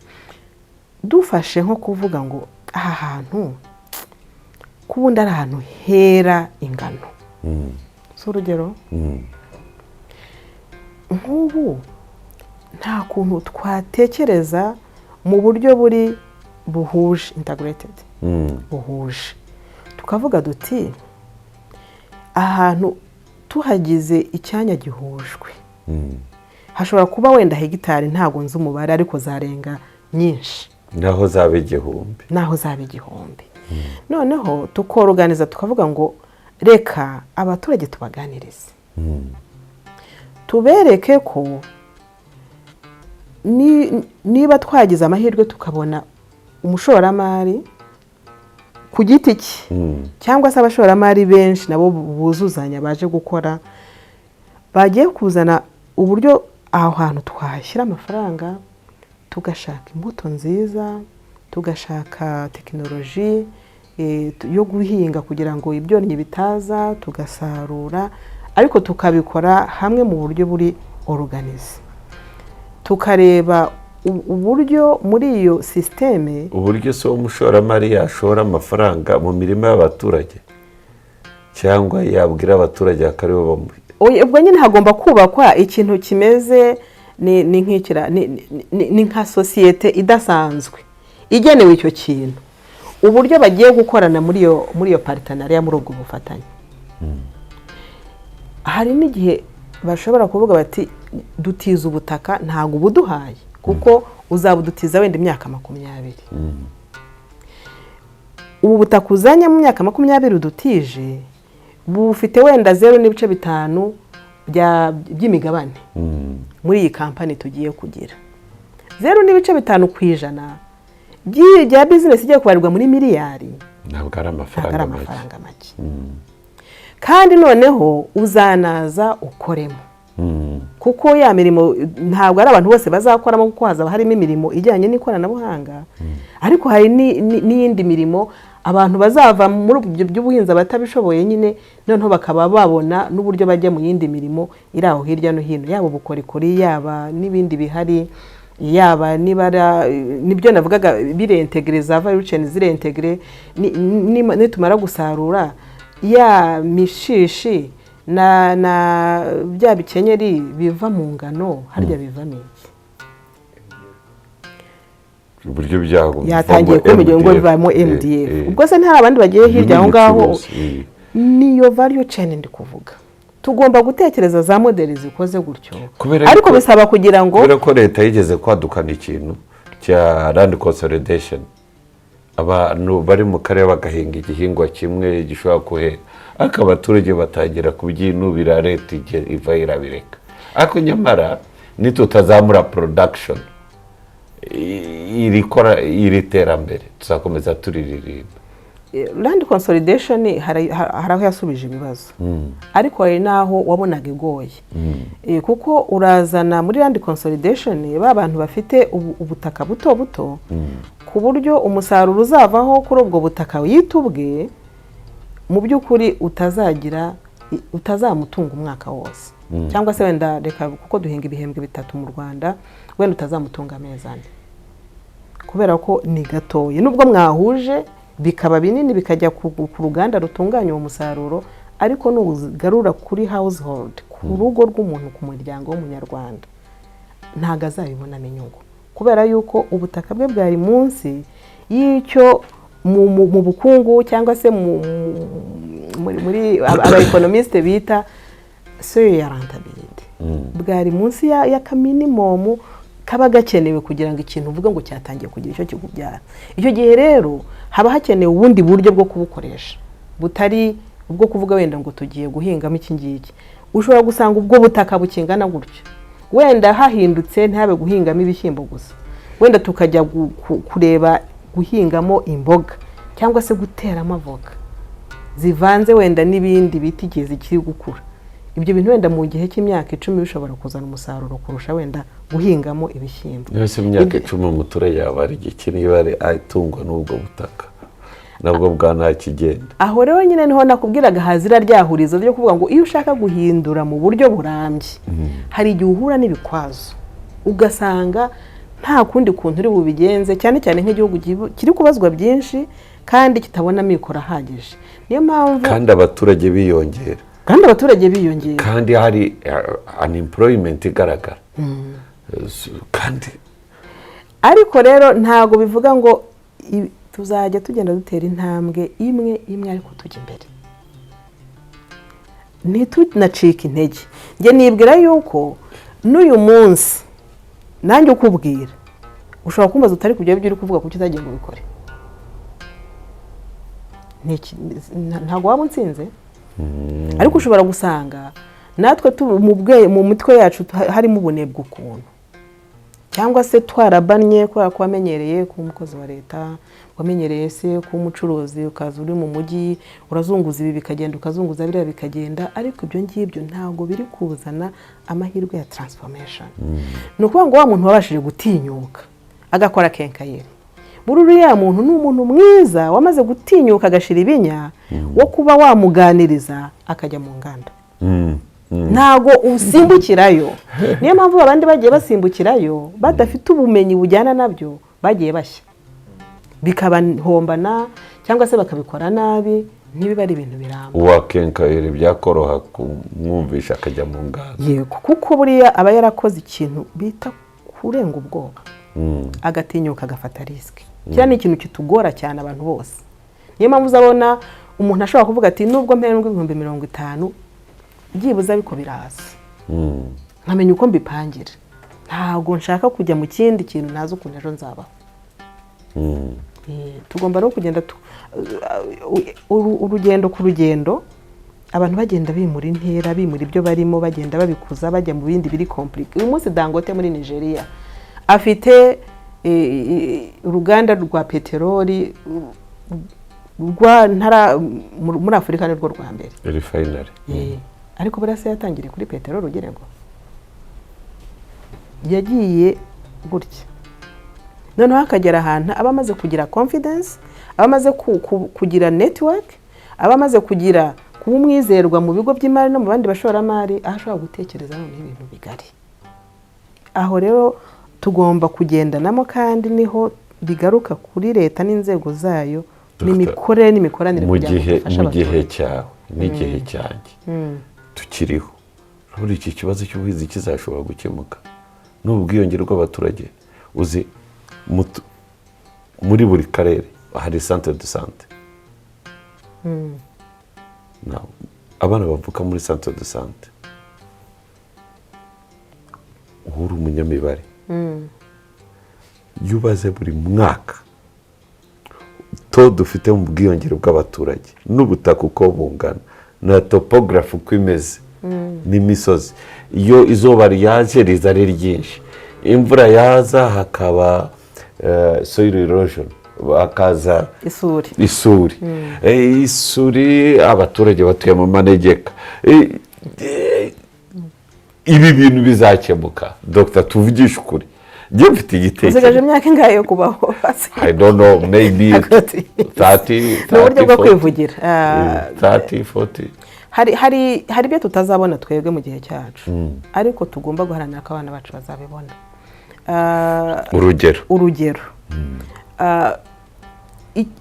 Dufashe nko kuvuga ngo aha hantu kubundi ari ahantu hera ingano urugero nk'ubu nta kuntu twatekereza mu buryo buri buhuje integrated buhuje tukavuga duti ahantu tuhagize icyanya gihujwe hashobora kuba wenda hegitari ntabwo nzi umubare ariko zarenga nyinshi naho zaba igihumbi noneho tukoroganiza tukavuga ngo reka abaturage tubaganirize tubereke ko niba twagize amahirwe tukabona umushoramari ku giti cye cyangwa se abashoramari benshi nabo buzuzanya baje gukora bagiye kuzana uburyo aho hantu twashyira amafaranga tugashaka imbuto nziza tugashaka tekinoloji yo guhinga kugira ngo ibyonnyi bitaza, tugasarura, ariko tukabikora hamwe mu buryo buri organize. Tukareba uburyo muri iyo systeme, uburyo so umushoramari yashora amafaranga mu mirima y'abaturage cyangwa yabwira abaturage akaribo bamuhe. Ubwo nyine hagomba kubakwa ikintu kimeze ni nka sosiyete idasanzwe igenewe icyo kintu, uburyo bagiye gukorana muri iyo partenariat, muri ubwo bufatanye. Hari n'igihe bashobora kuvuga bati dutiza ubutaka ntabwo ubuduhaye kuko uzabudutiza wenda imyaka 20. Ubu butaka uzanye mu myaka 20 udutije bufite wenda 0.5 by'imigabane muri iyi kampani tugiye kugira. 0.5 kwijana bya business igiye kubarirwa muri miliyari, ntabwo ari amafaranga make. Kandi noneho uzanaza ukoremo, kuko ya mirimo ntabwo ari abantu bose bazakoramo, kuko hazaba harimo imirimo ijyanye n'ikoranabuhanga, ariko hari n'iyindi mirimo abantu bazava muri by'ubuhinzi batabishoboye nyine, noneho bakaba babona n'uburyo bajya mu yindi mirimo iri aho hirya no hino, yaba ubukorikori, yaba n'ibindi bihari, yaba nibyo navugaga bireintegreza value chain, zireintegre nitumara gusarura ya mishishi na bya bikenyeri biva mu ngano, harya bivamo iki? Uburyo byago yatangiye kwemera ngo bivamo MDF. Ubwo se nta abandi bagiye hirya aho ngaho, niyo value chain ndi kuvuga. Tugomba gutekereza za modeli zikoze gutyo, ariko bisaba kugira ngo kubera ko leta yigeze kwadukana ikintu cya land consolidation, abantu bari mu karere bagahinga igihingwa kimwe gishobora kuhera, ariko abaturage batangira kubyinubira, leta iva irabireka. Ariko nyamara nitutazamura production iri terambere tuzakomeza turiririmba. Land consolidation hari aho yasubije ibibazo, ariko hari naho wabonaga igoye, kuko urazana muri land consolidation abantu bafite ubutaka buto buto, ku buryo umusaruro uzavaho kuri ubwo butaka yitubwe mu by'ukuri utazamutunga umwaka wose, cyangwa se wenda reka kuko duhinga ibihembwe 3 mu Rwanda, wenda utazamutunga amezi 4, kubera ko ni gatoye. Nubwo mwahuje bikaba binini bikajya ku ruganda rutunganya uwo musaruro, ariko n'ugarura kuri household, ku rugo rw'umuntu, ku muryango w'umunyarwanda, ntago azabibona n'inyungu, kubera yuko ubutaka bwe bwari munsi y'icyo mu bukungu cyangwa se muri aba economiste bita seuil ya rentabilité, bwari munsi ya minimum kaba gakenewe kugira ngo ikintu uvuga ngo cyatangiye kugira icyo kikubyara. Icyo gihe rero haba hakenewe ubundi buryo bwo kubukoresha, butari ubwo kuvuga wenda ngo tugiye guhingamo iki ngiki. Ushobora gusanga ubwo butaka bukingana gutyo, wenda hahindutse ntabe guhingamo ibishyimbo gusa, wenda tukajya kureba guhingamo imboga cyangwa se gutera amavoka zivanze wenda n'ibindi biti igihe zikiri gukura. Ibyo bintu wenda mu gihe cy'imyaka 10 bishobora kuzana umusaruro kurusha wenda guhingamo ibishyimbo. Yose mu myaka 10 umuturage yaba ari igikini, bari atungwa n'ubwo butaka nabwo bwa nta kigenda. Aho rero nyine niho nakubwiraga hazira ryahurizo ryo kuvuga ngo iyo ushaka guhindura mu buryo burambye, hari igihe uhura n'ibikwazo ugasanga nta kundi kuntu uri bubigenze, cyane cyane nk'igihugu kiri kubazwa byinshi kandi kitabona mikoro ahagije. Niyo mpamvu kandi abaturage biyongera, kandi hari unemployment igaragara, kandi ariko rero ntago bivuga ngo tuzajya tugenda dutera intambwe imwe ariko tujya imbere, ntitunacika intege. Nge nibwira yuko n'uyu munsi nanjye ukubwira ushobora kumbaza utari kujya ibyo uri kuvuga kuko utagiye ngo ubikore, ntago waba unsinze. Ariko ushobora gusanga natwe mu mitwe yacu harimo ubunebwe ukuntu, cyangwa se twarabanye kubera ko wamenyereye ku mukozi wa leta, wamenyereye se ku mucuruzi, ukaza uri mu mujyi urazunguza ibi bikagenda, ukazunguza biriya bikagenda, ariko ibyo ngibyo ntabwo biri kuzana amahirwe ya transformation. Ni ukuvuga ngo wa muntu wabashije gutinyuka agakora kenkayeri, buri uriya muntu ni umuntu mwiza wamaze gutinyuka agashira ibinya wo kuba wamuganiriza akajya mu nganda. Ntago usimbukirayo, niyo mpamvu abandi bagiye basimbukirayo badafite ubumenyi bujyana nabyo bagiye bashya bikabahombana cyangwa se bakabikora nabi, ntibiba ari ibintu biramba. Wakenkayire byakoroha kumwumvisha akajya mu nganda. Yego, kuko buriya aba yarakoze ikintu bita kurenga ubwoba, agatinyuka agafata risike. Kiriya ni ikintu kitugora cyane abantu bose. Niyo mpamvu uzabona umuntu ashobora kuvuga ati nubwo mpembwa 50,000 byibuze ariko biraza, nkamenya uko mbipangira, ntabwo nshaka kujya mu kindi kintu ntazi ukuntu ejo nzabaho. Tugomba no kugenda urugendo ku rugendo, abantu bagenda bimura intera, bimura ibyo barimo, bagenda babikuza bajya mu bindi biri compliqué. Uyu munsi Dangote muri Nigeria afite uruganda rwa peteroli rwa ntara muri Afurika nirwo rwa mbere, refinery. Ariko burase yatangiriye kuri peteroli, ugere ngo yagiye gutya, noneho akagera ahantu aba amaze kugira confidence, aba amaze kugira network, aba amaze kugira kuba umwizerwa mu bigo by'imari no mu bandi bashoramari, aho ashobora gutekereza none ibintu bigari. Aho rero tugomba kugendanamo, kandi niho bigaruka kuri leta n'inzego zayo n'imikorere n'imikoranire mu gihe cyawe n'igihe cyanjye tukiriho. Muri iki kibazo cy'ubuhinzi kizashobora gukemuka n'ubwiyongere bw'abaturage. Uzi muri buri karere hari centre de santé. Abana bavuka muri centre de santé, uhura umunyamibare yubaze buri mwaka to dufite mu bwiyongere bw'abaturage n'ubutaka uko bungana na topography uko imeze n'imisozi. Iyo izuba ryaje riza ari ryinshi, imvura yaza hakaba soil erosion, hakaza isuri, abaturage batuye mu manegeka. Ibi bintu bizakemuka Dr. tuvugisha ukuri. Njye mfite igitekerezo. Usigaje imyaka ingahe yo kubaho? I don't know, maybe 30 n'uburyo bwo kwivugira. 30 40. Hari byo tutazabona twebwe mu gihe cyacu, ariko tugomba guharanira ko abana bacu bazabibona. Urugero.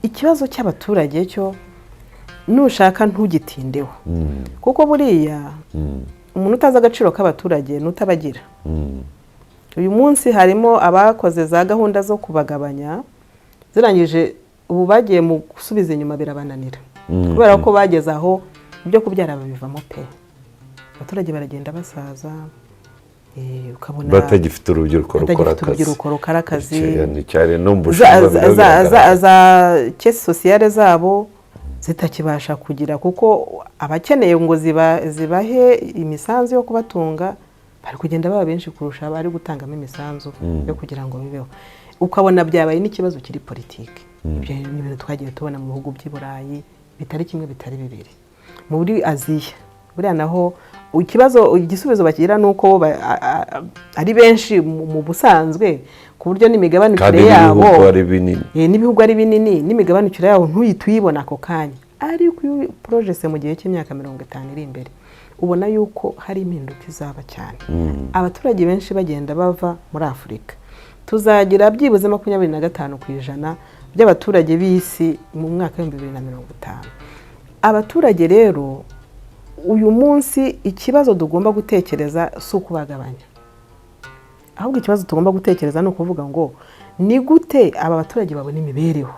Ikibazo cy'abaturage cyo nushaka ntugitindeho, kuko buriya umuntu utazi agaciro k'abaturage nutabagira. Uyu munsi harimo abakoze za gahunda zo kubagabanya, zirangije ubu bagiye mu gusubiza inyuma birabananira, kubera ko bageze aho ibyo kubyara babivamo pe. Abaturage baragenda basaza, ukabona batagifite urubyiruko rukora akazi, za kesi sosiyale zabo zitakibasha kugira, kuko abakeneye ngo zibahe imisanzu yo kubatunga bari kugenda baba benshi kurusha abari gutangamo imisanzu yo kugira ngo bibeho. Ukabona byabaye n'ikibazo kiri politiki. Ibyo ni ibintu twagiye tubona mu bihugu by'i Burayi, bitari kimwe bitari bibiri. Muri Aziya buriya naho igisubizo bakigira nuko ari benshi mu busanzwe, ku buryo n'imigabanukire yabo n'ibihugu ari binini, n'imigabanukire yabo ntuyibona ako kanya. Ariko iyo project mu gihe cy'imyaka 50 iri imbere, ubona yuko hari impinduka izaba cyane. Abaturage benshi bagenda bava muri Afurika, tuzagira byibuze 25% by'abaturage b'isi mu mwaka wa 2050. Abaturage rero uyu munsi ikibazo tugomba gutekereza si ukubagabanya, ahubwo ikibazo tugomba gutekereza ni ukuvuga ngo ni gute aba baturage babona imibereho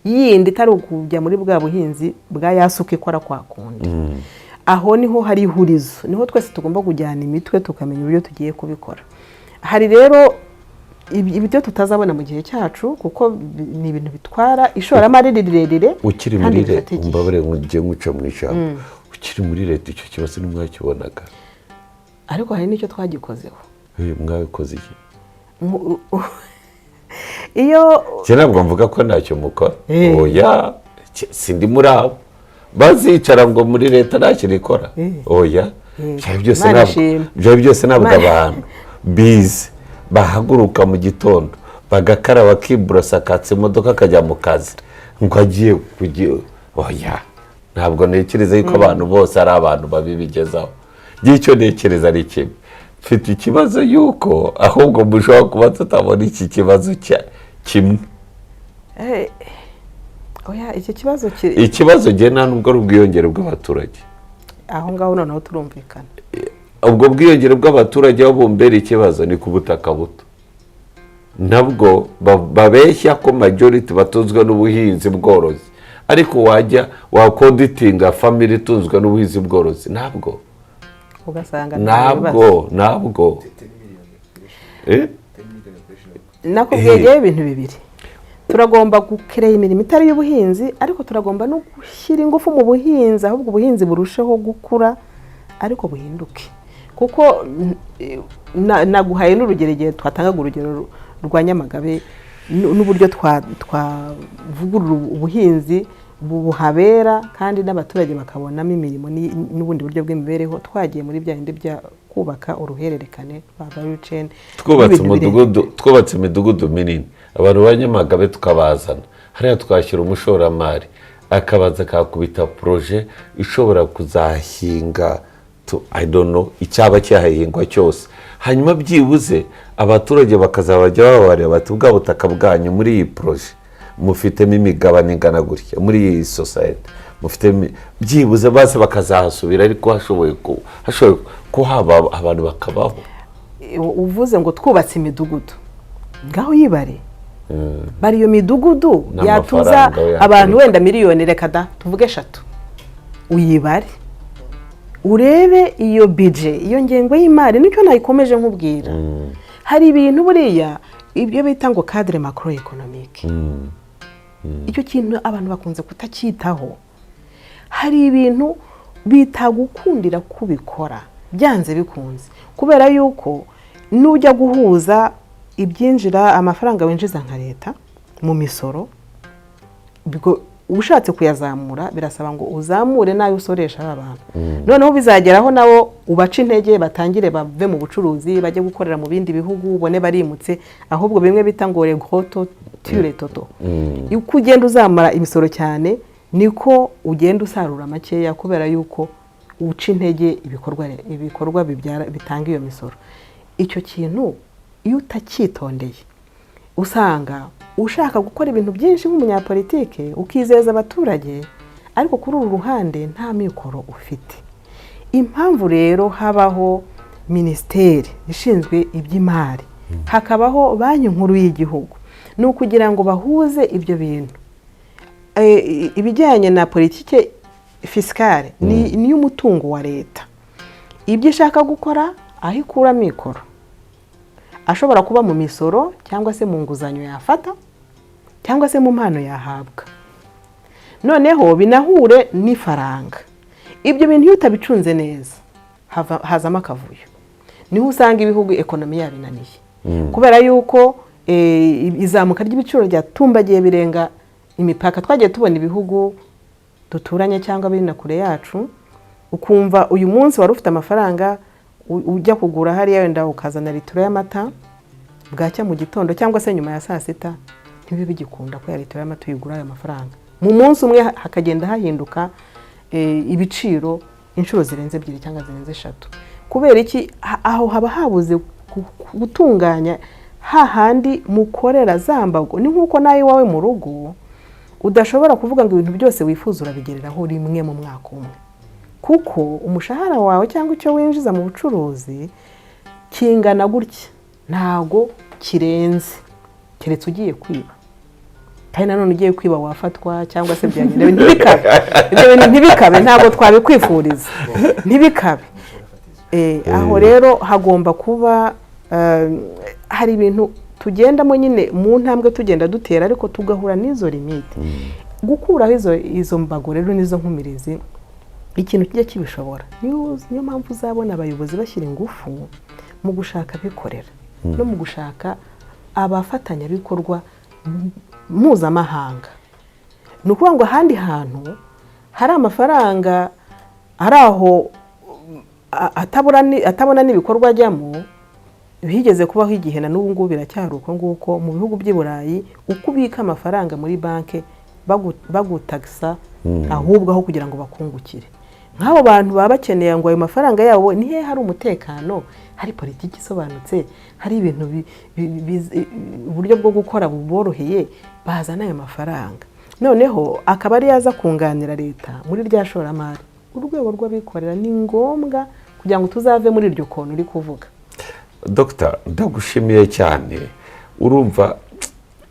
yindi itari ukujya muri bwa buhinzi bwa yasuka ikora kwa kundi. Aho niho hari ihurizo, niho twese tugomba kujyana imitwe tukamenya uburyo tugiye kubikora. Hari rero ibyo tutazabona mu gihe cyacu, kuko ni ibintu bitwara ishoramari rirerire. Ukiri muri leta, mbabare ngiye nguca mu ijambo, ukiri muri leta icyo kibazo nimwakibonaga? Ariko hari n'icyo twagikozeho. Mwabikoze iki? Iyo ntabwo mvuga ko ntacyo mukora, oya sindi muri abo bazicara ngo muri leta ntacyo rikora, oya byari byose ntabwo abantu bize bahaguruka mu gitondo bagakara bakiburasa akatse imodoka akajya mu kazi ngo agiye oya ntabwo ntekereza yuko abantu bose ari abantu babibigezaho y'icyo ntekereza ari kimwe mfite ikibazo yuko ahubwo mushobora kuba tutabona iki kibazo kimwe oya iki kibazo ikibazo gena nubwo ari ubwiyongere bw'abaturage aho ngaho noneho turumvikana ubwo bwiyongere bw'abaturage aho bumbera ikibazo ni ku butaka buto nabwo babeshya ko majority batuzwe n'ubuhinzi bworozi ariko wajya wakoditinga family itunzwe n'ubuhinzi bworozi nabwo ugasanga nabwo nakubwiye ibintu bibiri turagomba gukerera imirimo itari y'ubuhinzi ariko turagomba no gushyira ingufu mu buhinzi ahubwo ubuhinzi burusheho gukura ariko buhinduke kuko naguhaye n'urugero igihe twatangaga urugero rwa Nyamagabe n'uburyo twavugurura ubuhinzi buhabera kandi n'abaturage bakabonamo imirimo n'ubundi buryo bw'imibereho twagiye muri bya bindi bya kubaka uruhererekane rwa value chain twubatse imidugudu minini abantu ba Nyamagabe tukabazana hariya twashyira umushoramari akabaza akakubita projet ishobora kuzahinga I don't know icyaba cyahingwa cyose hanyuma byibuze abaturage bakazabajya babareba bati bwa butaka bwanyu muri iyi projet mufitemo imigabane ingana gutya muri iyi society mufite byibuze base bakazahasubira ariko hashoboye ko haba abantu bakabaho uvuze ngo twubatse imidugudu ngaho yibare bari iyo midugudu yatuza abantu wenda miliyoni reka da tuvuge 3 uyibare urebe iyo budget iyo ngengo y'imari nicyo nayikomeje nkubwira hari ibintu buriya ibyo bita ngo cadre macroeconomique icyo kintu abantu bakunze kutacyitaho hari ibintu bitagukundira kubikora byanze bikunze kubera yuko nujya guhuza ibyinjira amafaranga winjiza nka leta mu misoro ushatse kuyazamura birasaba ngo uzamure nayo usoresha abantu noneho bizageraho nabo ubaca intege batangire bave mu bucuruzi bajye gukorera mu bindi bihugu ubone barimutse ahubwo bimwe bita ngo regroto tire toto uko ugenda uzamura imisoro cyane niko ugenda usarura makeya kubera yuko uca intege ibikorwa bitanga iyo misoro icyo kintu iyo utacyitondeye usanga ushaka gukora ibintu byinshi nk'umunyapolitike ukizeza abaturage ariko kuri uru ruhande nta mikoro ufite impamvu rero habaho minisiteri ishinzwe iby'imari hakabaho banki nkuru y'igihugu ni ukugira ngo bahuze ibyo bintu ibijyanye na politike fisikale ni umutungo wa leta ibyo ishaka gukora aho ikura mikoro ashobora kuba mu misoro cyangwa se mu nguzanyo yafata cyangwa se mu mpano yahabwa noneho binahure n'ifaranga ibyo bintu iyo utabicunze neza hazamo akavuyo niho usanga ibihugu ekonomi yabinaniye kubera yuko izamuka ry'ibiciro ryatumbagiye birenga imipaka twagiye tubona ibihugu duturanye cyangwa biri na kure yacu ukumva uyu munsi wari ufite amafaranga ujya kugura hariya wenda ukazana litiro y'amata bwacya mu gitondo cyangwa se nyuma ya saa sita ntibibe bigikunda ko ya litiro y'amata uyigura ayo mafaranga mu munsi umwe hakagenda hahinduka ibiciro inshuro zirenze 2 cyangwa zirenze 3 kubera iki aho haba habuze gutunganya hahandi mukorera zambago ni nkuko nayo wawe mu rugo udashobora kuvuga ngo ibintu byose wifuza urabigereraho rimwe mu mwaka umwe kuko umushahara wawe cyangwa icyo winjiza mu bucuruzi kingana gutya ntago kirenze keretse ugiye kwiba kandi nanone ugiye kwiba wafatwa cyangwa se byagenda ntibikabe ibyo bintu ntibikabe ntago twabikwifuriza ntibikabe aho rero hagomba kuba hari ibintu tugendamo nyine mu ntambwe tugenda dutera ariko tugahura n'izo limite gukuraho izo mbago rero nizo nkumirizi ikintu kijya kibishobora niyo mpamvu uzabona abayobozi bashyira ingufu mu gushaka bikorera no mu gushaka abafatanyabikorwa mpuzamahanga ni ukuvuga ngo ahandi hantu hari amafaranga ari aho atabona n'ibikorwa ajyamo bigeze kubaho igihe na n'ubu ngubu biracyari uko nguko mu bihugu by'i Burayi uko ubika amafaranga muri banki bagutagisa ahubwo aho kugira ngo bakungukire. Nk'abo bantu baba bakeneye ngo ayo mafaranga yabo ni he hari umutekano, hari politiki isobanutse, hari ibintu uburyo bwo gukora buboroheye, bazana ayo mafaranga. Noneho akaba ari yaza kunganira leta muri rya shoramari. Urwego rw'abikorera ni ngombwa kugira ngo tuzave muri iryo kontu uri kuvuga. Dr. ndagushimiye cyane. Urumva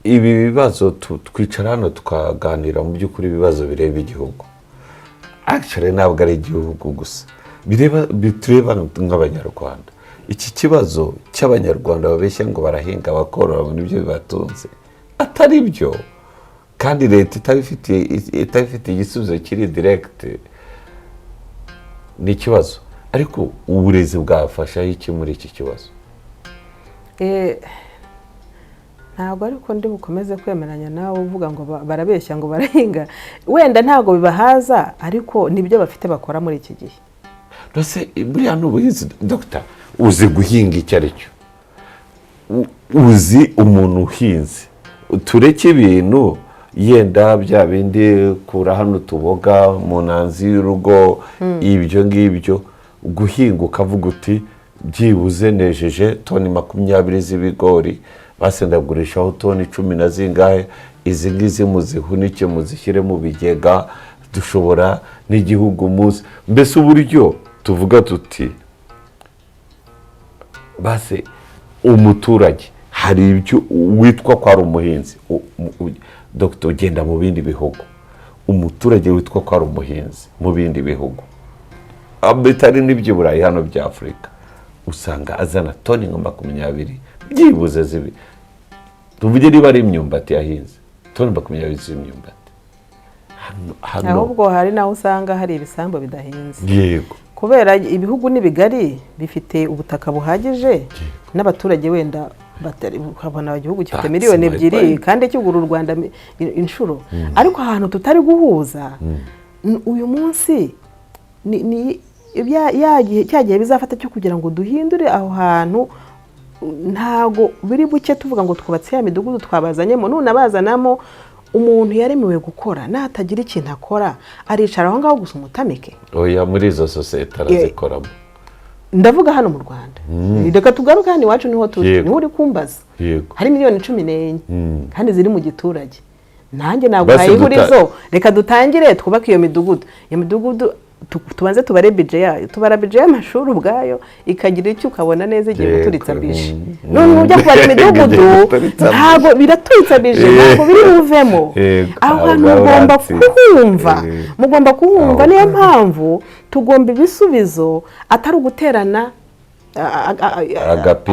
ibi bibazo twicara hano tukaganira mu by'ukuri ibibazo bireba igihugu. Actually ntabwo ari igihugu gusa, bitureba nk'abanyarwanda. Iki kibazo cy'abanyarwanda babeshya ngo barahinga bakorora n'ibyo bibatunze atari byo, kandi leta itabifitiye igisubizo kiri direct ni ikibazo. Ariko uburezi bwafasha iki muri iki kibazo? Ntabwo ariko ndi bukomeze kwemeranya nawe uvuga ngo barabeshya ngo barahinga, wenda ntabwo bibahaza ariko nibyo bafite bakora muri iki gihe. Rose buriya n'ubuhinzi Dr. uzi guhinga icyo ari cyo, uzi umuntu uhinze. Tureke ibintu yenda bya bindi kura hano tuboga mu nanzi y'urugo, ibyo ngibyo guhinga ukavuga uti byibuze nejeje toni 20 z'ibigori, base ndagurishaho toni 10 na zingahe, izi ngizi muzihunike muzishyire mu bigega, dushobora n'igihugu muzi. Mbese uburyo tuvuga tuti base umuturage hari ibyo witwa ko ari umuhinzi. Dr. ugenda mu bindi bihugu, umuturage witwa ko ari umuhinzi mu bindi bihugu bitari n'ibyo Burayi hano bya Afurika, usanga azana toni 20 byibuze zibi. Tuvuge niba ari imyumbati yahinze toni 20 z'imyumbati hano. Ahubwo hari naho usanga hari ibisambo bidahinze. Yego, kubera ibihugu n'ibigari bifite ubutaka buhagije n'abaturage wenda ukabona igihugu gifite miliyoni 2 kandi kigura u Rwanda inshuro. Ariko ahantu tutari guhuza uyu munsi cyagiye bizafata cyo kugira ngo duhindure aho hantu. Ntago biri buke tuvuga ngo twubatse ya midugudu twabazanyemo, none abazanamo umuntu yaremewe gukora natagira ikintu akora aricara aho ngaho gusa umutamike. Oya, muri izo sosiyete arazikoramo. Ndavuga hano mu Rwanda. Reka tugaruka hano iwacu niho turi, niho uri kumbaza. Hari miliyoni 14 kandi ziri mu giturage. Nanjye ntabwo hayihurizo. Reka dutangire twubake iyo midugudu. Iyo midugudu tubanze tubare budget yayo, tubara budget y'amashuri ubwayo ikagira icyo ukabona neza igihe guturitsa bije. None ujya kubara imidugudu ntabwo biraturitsa bije, ntabwo biri buvemo. Aho mugomba kuhumva niyo mpamvu tugomba ibisubizo atari uguterana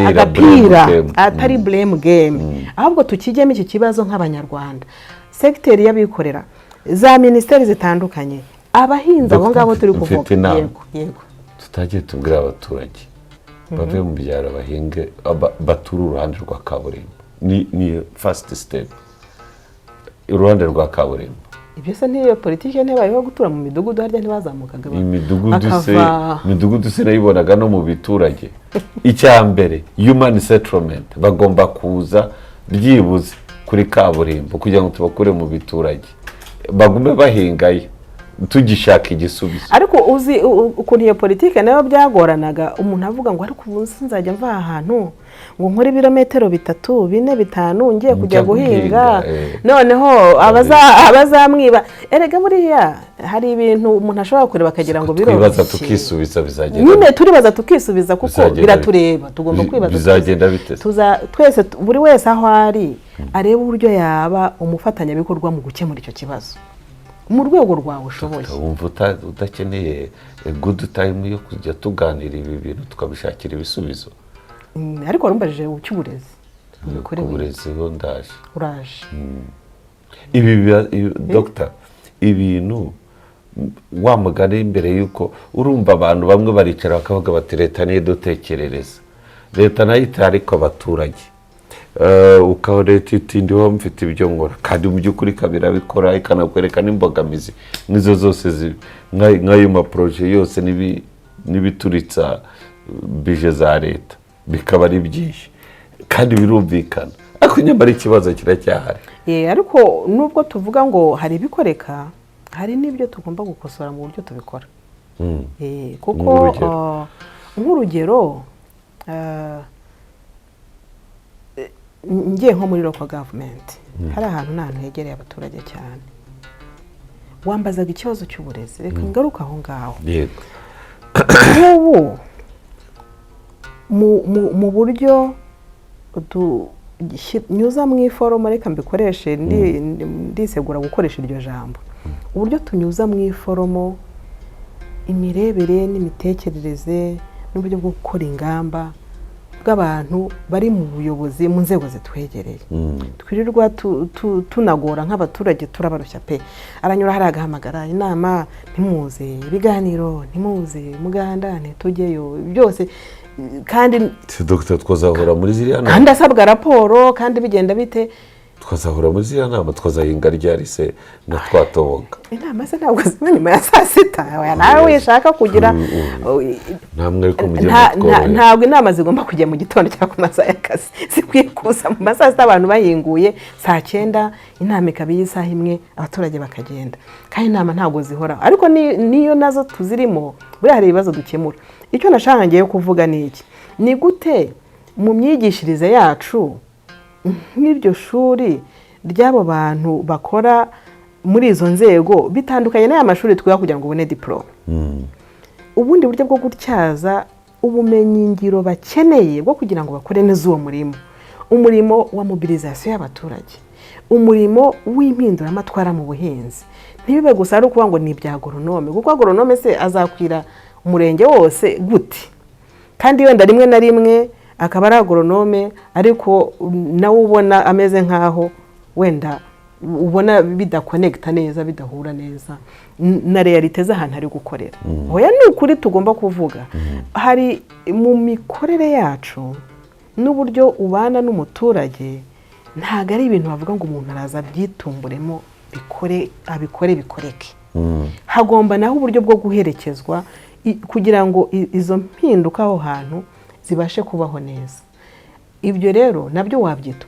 agapira, atari blame game. Ahubwo tukijyemo iki kibazo nk'abanyarwanda, sekiteri y'abikorera, za ministeri zitandukanye, abahinzi abo ngabo turi kuvuga. Yego, tutagiye tubwira abaturage bave mu byaro bahinge, batura uruhande rwa kaburimbo. Ni first step, uruhande rwa kaburimbo. Ibyo se niyo politiki ntibayeho gutura mu midugudu harya ntibazamukaga imidugudu se nayibonaga no mu biturage. Icyambere human settlement, bagomba kuza byibuze kuri kaburimbo kugira ngo tubakure mu biturage, bagume bahingayo tugishaka igisubizo. Ariko uzi ukuntu iyo politiki nayo byagoranaga, umuntu avuga ngo ariko ubu nzajya mva ahantu ngo nkore ibirometero 3, 4, 5 ngiye kujya guhinga. Noneho abazamwiba. Erega buriya hari ibintu umuntu ashobora kureba akagira ngo biroroshye. Twibaza tukisubiza bizagenda. Nyine turibaza tukisubiza kuko biratureba. Tugomba kwibaza bizagenda bite. Twese buri wese aho ari areba uburyo yaba umufatanyabikorwa mu gukemura icyo kibazo mu rwego rwawe ushoboye. Wumva udakeneye good time yo kujya tuganira ibi bintu tukabishakira ibisubizo. Ariko warumbajije ucy'uburezi. Uburezi ho ndaje. Uraje. Ibi Dr. ibintu wamugane imbere yuko urumva abantu bamwe baricara bakavuga bati leta niyo dutekerereza. Leta nayo ariko abaturage. Ukaoreta iti ndiho mfite ibyo nkora kandi mu by'ukuri kabira bikora ikanakwereka n'imbogamizi nizo zose nk'ayo ma projet yose n'ibituritsa bije za leta. bikaba ari byinshi kandi birumvikana, ariko nyamara ikibazo kiracyahari. Ariko nubwo tuvuga ngo hari ibikoreka, hari n'ibyo tugomba gukosora mu buryo tubikora. Kuko nk'urugero ngiye nko muri local government, hari ahantu n'ahantu hegereye abaturage cyane, wambazaga ikibazo cy'uburezi, reka ngaruka aho ngaho. Yego. Ubu mu buryo nyuza mu iforomo, reka mbikoreshe ndisegura gukoresha iryo jambo, uburyo tunyuza mu iforomo imirebere n'imitekerereze n'uburyo bwo gukora ingamba bw'abantu bari mu buyobozi mu nzego zitwegereye. Twirirwa tunagora nk'abaturage, turabarushya pe. Aranyura hari agahamagara inama, ntimuze ibiganiro, ntimuze muganda, ntitujyeyo, byose kandi Dr. twazahura muri ziriya nama, kandi asabwa raporo, kandi bigenda bite. twazahura muri ziriya nama, twazahinga ryari se na twatoboga. Inama se ntabwo ziba nyuma ya saa sita, nawe wishaka kugira namwe ko ntabwo inama zigomba kujya mu gitondo cyangwa ku masaha y'akazi, zikwiye kuza mu masaha sita abantu bahinguye, saa 9 inama ikaba y'isaha imwe, abaturage bakagenda. Kandi inama ntabwo zihora, ariko niyo nazo tuzirimo buri hari ibibazo dukemura. Icyo nashaka ngiye kuvuga ni iki, ni gute mu myigishirize yacu nk'iryo shuri ry'abo bantu bakora muri izo nzego bitandukanye n'aya mashuri twiga kugira ngo ubone diplome. Ubundi buryo bwo gutyaza ubumenyi ngiro bakeneye bwo kugira ngo bakore neza uwo murimo, umurimo wa mobilisation y'abaturage, umurimo w'impinduramatwara mu buhinzi. Ntibibe gusa ari ukuvuga ngo ni ibya agronome, kuko agronome se azakwira umurenge wose gute? Kandi wenda rimwe na rimwe akaba ari agronome, ariko nawe ubona ameze nkaho wenda ubona bidakonekta neza, bidahura neza na realite z'ahantu ari gukorera. Oya, ni ukuri tugomba kuvuga. Hari mu mikorere yacu n'uburyo ubana n'umuturage, ntago ari ibintu bavuga ngo umuntu araza byitumburemo abikore bikoreke. Hagomba naho uburyo bwo guherekezwa kugira ngo izo mpinduka aho hantu zibashe kubaho neza. Ibyo rero nabyo wabyita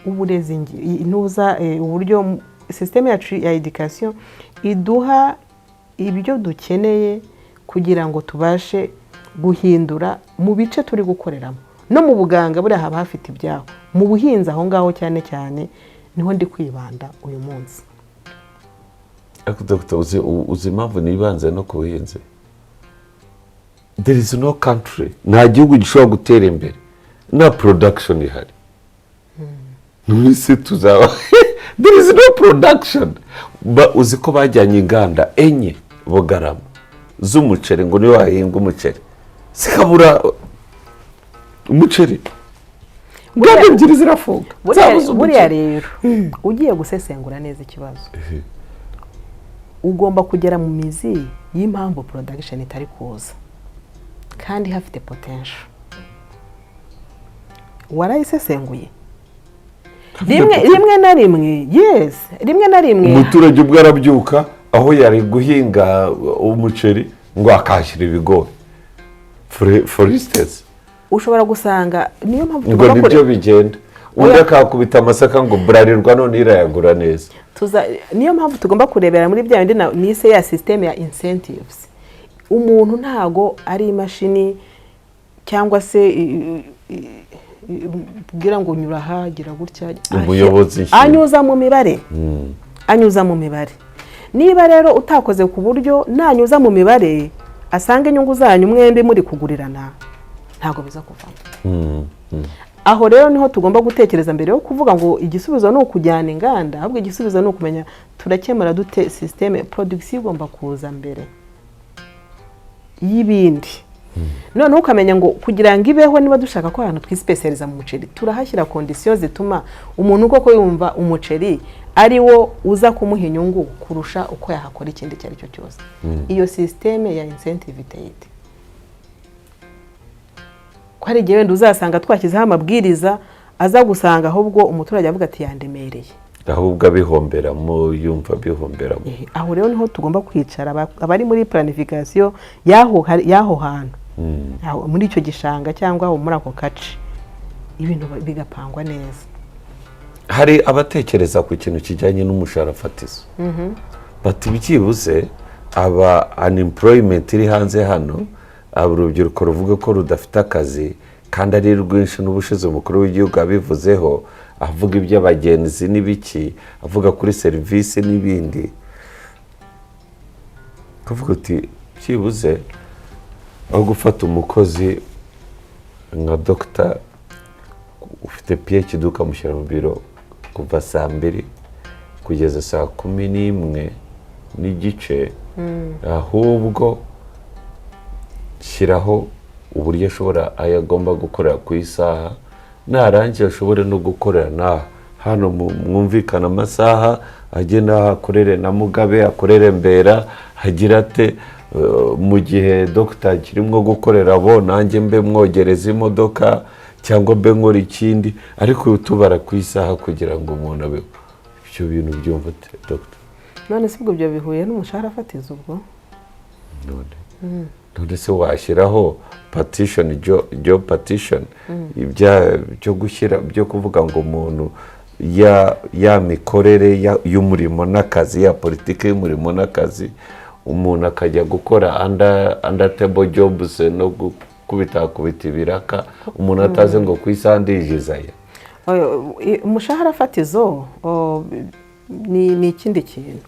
uburezi ntuza uburyo systeme yacu ya education iduha ibyo dukeneye kugira ngo tubashe guhindura mu bice turi gukoreramo. No mu buganga buri haba hafite ibyaho, mu buhinzi aho ngaho cyane cyane niho ndi kwibanda uyu munsi. Dr. uzi impamvu nibanze no ku buhinzi? There is no country, nta gihugu gishobora gutera imbere na production ihari. Nisi tuzaba there is no production. Uzi ko bajyanye inganda enye Bugarama z'umuceri ngo niyo wahinga umuceri, sikabura umuceri ngande ebyiri zirafunga. Buriya rero ugiye gusesengura neza ikibazo, ugomba kugera mu mizi y'impamvu production itari kuza kandi hafite potential. Warayisesenguye rimwe na rimwe? Yes, rimwe na rimwe umuturage ubwo arabyuka aho yari guhinga umuceri ngo akashyira ibigori for instance. Ushobora gusanga niyo mpamvu ngo nibyo bigenda, undi akakubita amasaka ngo burarirwa none irayagura neza. Niyo mpamvu tugomba kurebera muri bya bindi nise ya system ya incentives. Umuntu ntago ari imashini cyangwa se kugira ngo nyura hagira gutya, umuyobozi anyuza mu mibare. Anyuza mu mibare. Niba rero utakoze ku buryo nanyuza mu mibare asanga inyungu zanyu mwembe muri kugurirana, ntago biza kuvamo. Aho rero niho tugomba gutekereza mbere yo kuvuga ngo igisubizo no kujyana inganda, ahubwo igisubizo no kumenya turakemura dute systeme production igomba kuza mbere y'ibindi. None ukamenya ngo kugira ngo ibeho niba dushaka ko ahantu twispecializa mu muceri, turahashyira conditions zituma umuntu koko yumva umuceri ari wo uza kumuha inyungu kurusha uko yahakora ikindi cyari cyo cyose. Iyo systeme ya incentive iteyite. Ko hari igihe wenda uzasanga twashyizeho amabwiriza aza gusanga ahubwo umuturage avuga ati yandemereye, ahubwo abihomberamo, yumva abihomberamo. Aho rero niho tugomba kwicara abari muri planification y'aho hantu muri icyo gishanga cyangwa muri ako gace, ibintu bigapangwa neza. hari abatekereza ku kintu kijyanye n'umushahara fatizo, bati byibuze aba unemployment iri hanze hano, urubyiruko ruvuga ko rudafite akazi kandi ari rwinshi, n'ubushize umukuru w'igihugu abivuzeho avuga iby'abagenzi n'ibiki, avuga kuri serivisi n'ibindi, kuvuga uti byibuze aho gufata umukozi nka dogita ufite PhD ukamushyira mu biro kuva saa 2 kugeza saa 11:15, ahubwo shyiraho uburyo agomba gukorera ku isaha, narangiye ashobore no gukorera hano mwumvikana amasaha, agenda akorere na Mugabe, akorere Mbera, hagira ate, mu gihe dogita kirimo gukorera bo nanjye mbe mwogereza imodoka cyangwa mbe nkora ikindi, ariko tubara ku isaha kugira ngo umuntu abe ibyo bintu byumva ate dogita. None se ubwo byo bihuye n'umushahara fatizo ubwo? None se washyiraho partition, job partition, byo gushyira byo kuvuga ngo umuntu ya mikorere y'umurimo n'akazi, ya politiki y'umurimo n'akazi, umuntu akajya gukora under table jobs no kubita ibiraka, umuntu ataze ngo ku isaha ndijizaya. Umushahara fatizo ni ikindi kintu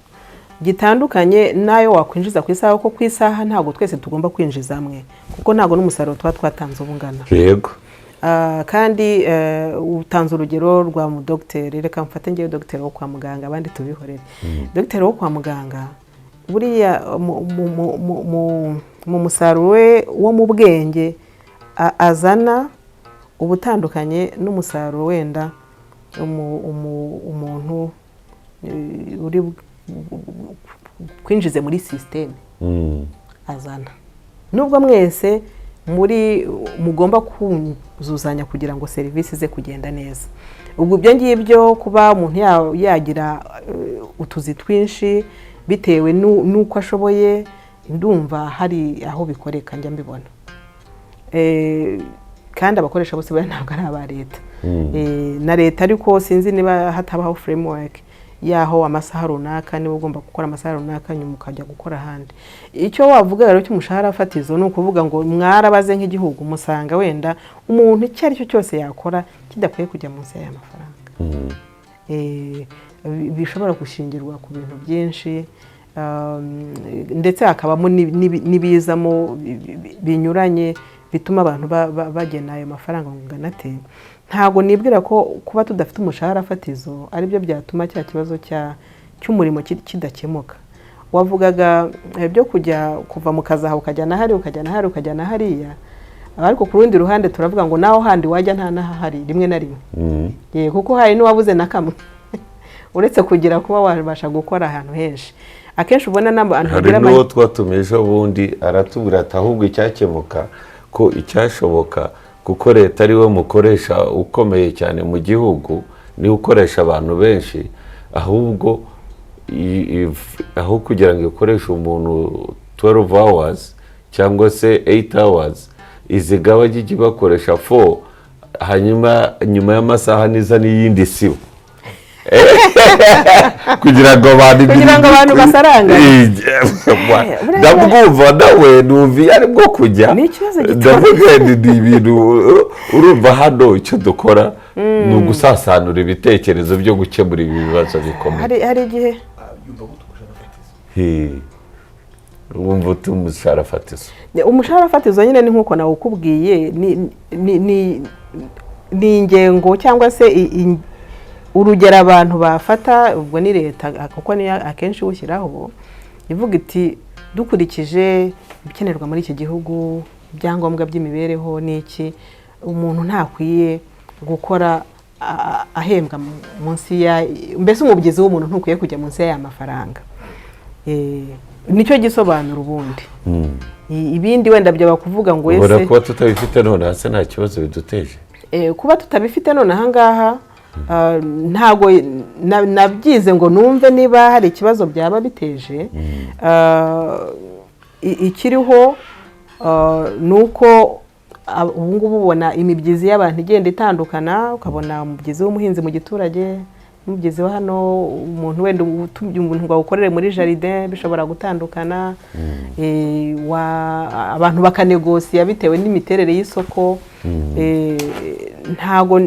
gitandukanye nayo wakwinjiza ku isaha, kuko ku isaha ntabwo twese tugomba kwinjiza amwe, kuko ntabwo n'umusaruro twatanze ubungana. Yego. Kandi utanze urugero rwa mudogiteri, reka mfate ngewe dogiteri wo kwa muganga, abandi tubihorere. Dogiteri wo kwa muganga buriya mu musaruro we wo mu bwenge azana ubutandukanye n'umusaruro wenda umuntu uri kwinjize muri systeme azana. Nubwo mwese mugomba kuzuzanya kugira ngo serivisi ze kugenda neza. Ubwo ibyo ngibyo kuba umuntu yagira utuzi twinshi bitewe n'uko ashoboye, ndumva hari aho bikoreka njya mbibona. Kandi abakoresha bose ntabwo ari aba leta, na leta ariko sinzi niba hatabaho framework yaho amasaha runaka niba ugomba gukora amasaha runaka nyuma ukajya gukora ahandi. Icyo wavuga rero cy'umushahara fatizo ni ukuvuga ngo mwarabaze nk'igihugu musanga wenda umuntu icyo ari cyo cyose yakora kidakwiye kujya munsi y'aya mafaranga. Bishobora gushingirwa ku bintu byinshi, ndetse hakabamo n'ibizamo binyuranye bituma abantu bagena ayo mafaranga ngo nganate. Ntabwo nibwira ko kuba tudafite umushahara fatizo ari byo byatuma cya kibazo cy'umurimo kidakemuka. Wavugaga byo kuva mu kazi aho ukajya na hari ukajya na hari ukajya na hariya, ariko ku rundi ruhande turavuga ngo naho handi wajya nta nahari rimwe na rimwe, kuko hari n'uwabuze na kamwe uretse kugira kuba wabasha gukora ahantu henshi. Akenshi ubona n'abantu bagira n'uwo twatumeje ubundi aratubwira ati ahubwo icyakemuka ko icyashoboka, kuko leta ari we mukoresha ukomeye cyane mu gihugu, ni ukoresha abantu benshi, ahubwo aho kugira ngo ikoreshe umuntu 12 hours cyangwa se 8 hours, izigaba gigi bakoresha 4, hanyuma nyuma y'amasaha niza n'iyindi sibo kugira ngo abantu basaranga. Ndabwumva nawe numvi ari bwo kujya, ndavuga ni ibintu urumva hano icyo dukora ni ugusasanura ibitekerezo byo gukemura ibi bibazo bikomeye. Hari igihe wumva umushahara fatizo. Umushahara fatizo nyine ni nk'uko nawe ukubwiye, ni ingengo cyangwa se urugero abantu bafata, ubwo ni leta kuko ni akenshi ushyiraho ivuga iti dukurikije ibikenerwa muri iki gihugu, ibyangombwa by'imibereho n'iki, umuntu ntakwiye gukora ahembwa munsi mbese umubyizi w'umuntu ntukwiye kujya munsi y'aya mafaranga. Nicyo gisobanura ubundi. Ibindi wenda byaba kuvuga ngo ese kuba tutabifite none hasi nta kibazo biduteje. Kuba tutabifite none ahangaha ntago nabyize ngo numve niba hari ikibazo byaba biteje. Ikiriho nuko ubu ngubu ubona imibyizi y'abantu igenda itandukana, ukabona umubyizi w'umuhinzi mu giturage, umubyizi wa hano umuntu wenda utumye umuntu ngo awukorere muri jardin, bishobora gutandukana. Abantu bakanegosiya bitewe n'imiterere y'isoko. Ntago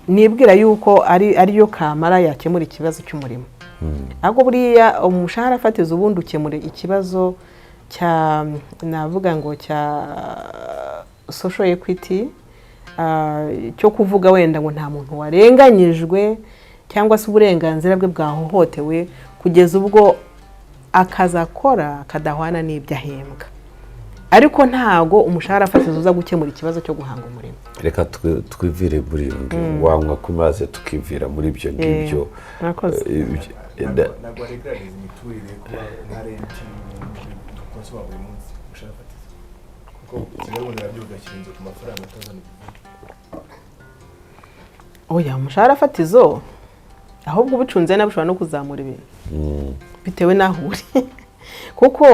nibwira yuko ariyo kamara yakemura ikibazo cy'umurimo, ahubwo buriya umushahara fatizo ubundi ukemura ikibazo navuga ngo cya social equity, cyo kuvuga wenda ngo nta muntu warenganyijwe cyangwa se uburenganzira bwe bwahohotewe kugeza ubwo akazakora kadahwana n'ibyo ahembwa, ariko ntago umushahara fatizo uza gukemura ikibazo cyo guhanga umurimo. Reka twivire muri iyo ngiyo, wanywa ku mazi tukivira muri ibyo ngibyo. ntabwo regaragaza imiturire kuba nta renti dukunze wa buri munsi umushahara fatizo, kuko kigali ubundi arabyuka ashyira ku mafaranga atazana oya umushahara fatizo ahubwo ubucunze nabi ushobora no kuzamura ibintu bitewe n'aho uri kuko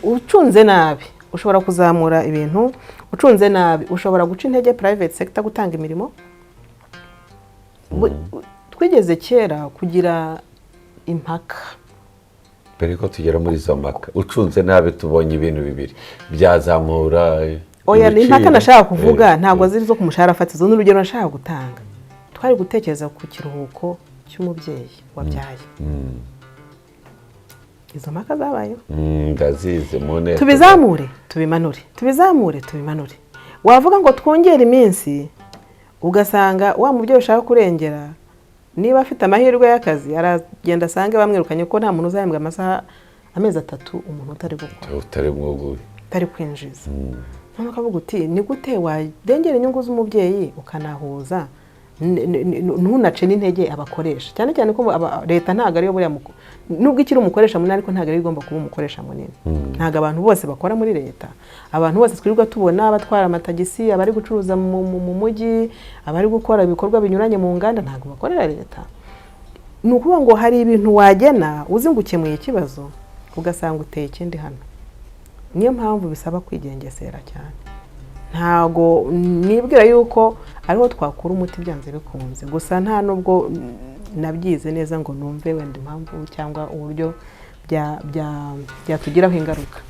ucunze nabi ushobora kuzamura ibintu, ucunze nabi ushobora guca intege private sector gutanga imirimo. Twigeze kera kugira impaka, mbere ko tugera muri izo mpaka ucunze nabi tubonye ibintu bibiri byazamura. Oya ni impaka nashaka kuvuga, ntabwo ziri zo ku mushahara fatizo. N'urugero nashaka gutanga, twari gutekereza ku kiruhuko cy'umubyeyi wabyaye. Izo mpaka zabayeho, ndazize mu nteko, tubizamure tubimanure, tubizamure tubimanure. Wavuga ngo twongere iminsi, ugasanga wa mubyeyi ushaka kurengera niba afite amahirwe y'akazi aragenda asange bamwirukanye ko nta muntu uzahembwa amasaha amezi 3 umuntu utari gukora, utari kwinjiza. None ukavuga uti ni gute wadengera inyungu z'umubyeyi ukanahuza ntunace n'intege abakoresha, cyane cyane ko leta ntago ariyo buriya nubwo ikiri umukoresha munini, ariko ntago ari igomba kuba umukoresha munini. Ntago abantu bose bakora muri leta, abantu bose twirirwa tubona abatwara amatagisi, abari gucuruza mu mujyi, abari gukora ibikorwa binyuranye mu nganda, ntago bakorera leta. Ni ukuvuga ngo hari ibintu wagena uzi ngo ukemuye ikibazo ugasanga uteye ikindi hano. Niyo mpamvu bisaba kwigengesera cyane. Ntago nibwira yuko ariho twakura umuti byanze bikunze, gusa nta nubwo nabyize neza ngo numve wenda impamvu cyangwa uburyo byatugiraho ingaruka.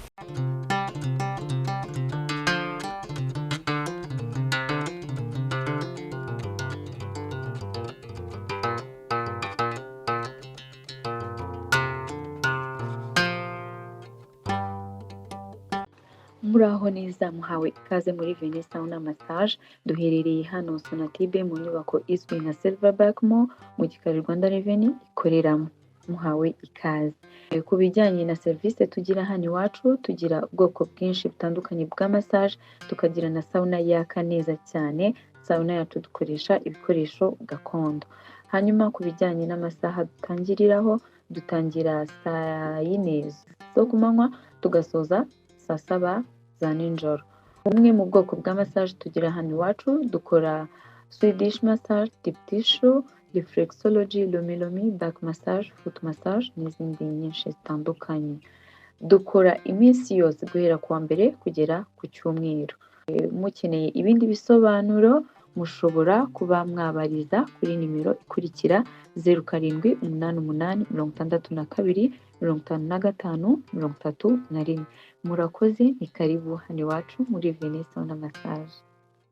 Muraho neza, muhawe ikaze muri Venus Sauna Massage. Duherereye hano Sonatube mu nyubako izwi nka Silverback Mall mu gikari Rwanda Revenue ikoreramo. Muhawe ikaze. Ku bijyanye na serivisi tugira hano iwacu, tugira ubwoko bwinshi butandukanye bwa massage, tukagira na sauna yaka neza cyane. Sauna yacu dukoresha ibikoresho gakondo. Hanyuma ku bijyanye n'amasaha dutangiriraho, dutangira saa 4 zo kumanywa tugasoza saa 7 za nijoro. Umwe mu bwoko bwa massage tugira hano iwacu, dukora Swedish massage, deep tissue, reflexology, lomi, back massage, foot massage n'izindi nyinshi zitandukanye. Dukora iminsi yose guhera kuwa mbere kugera ku cyumweru. Mukeneye ibindi bisobanuro mushobora kuba mwabariza kuri nimero ikurikira 0788625531. Murakoze, ni karibu hano iwacu muri Venus Sauna Massage.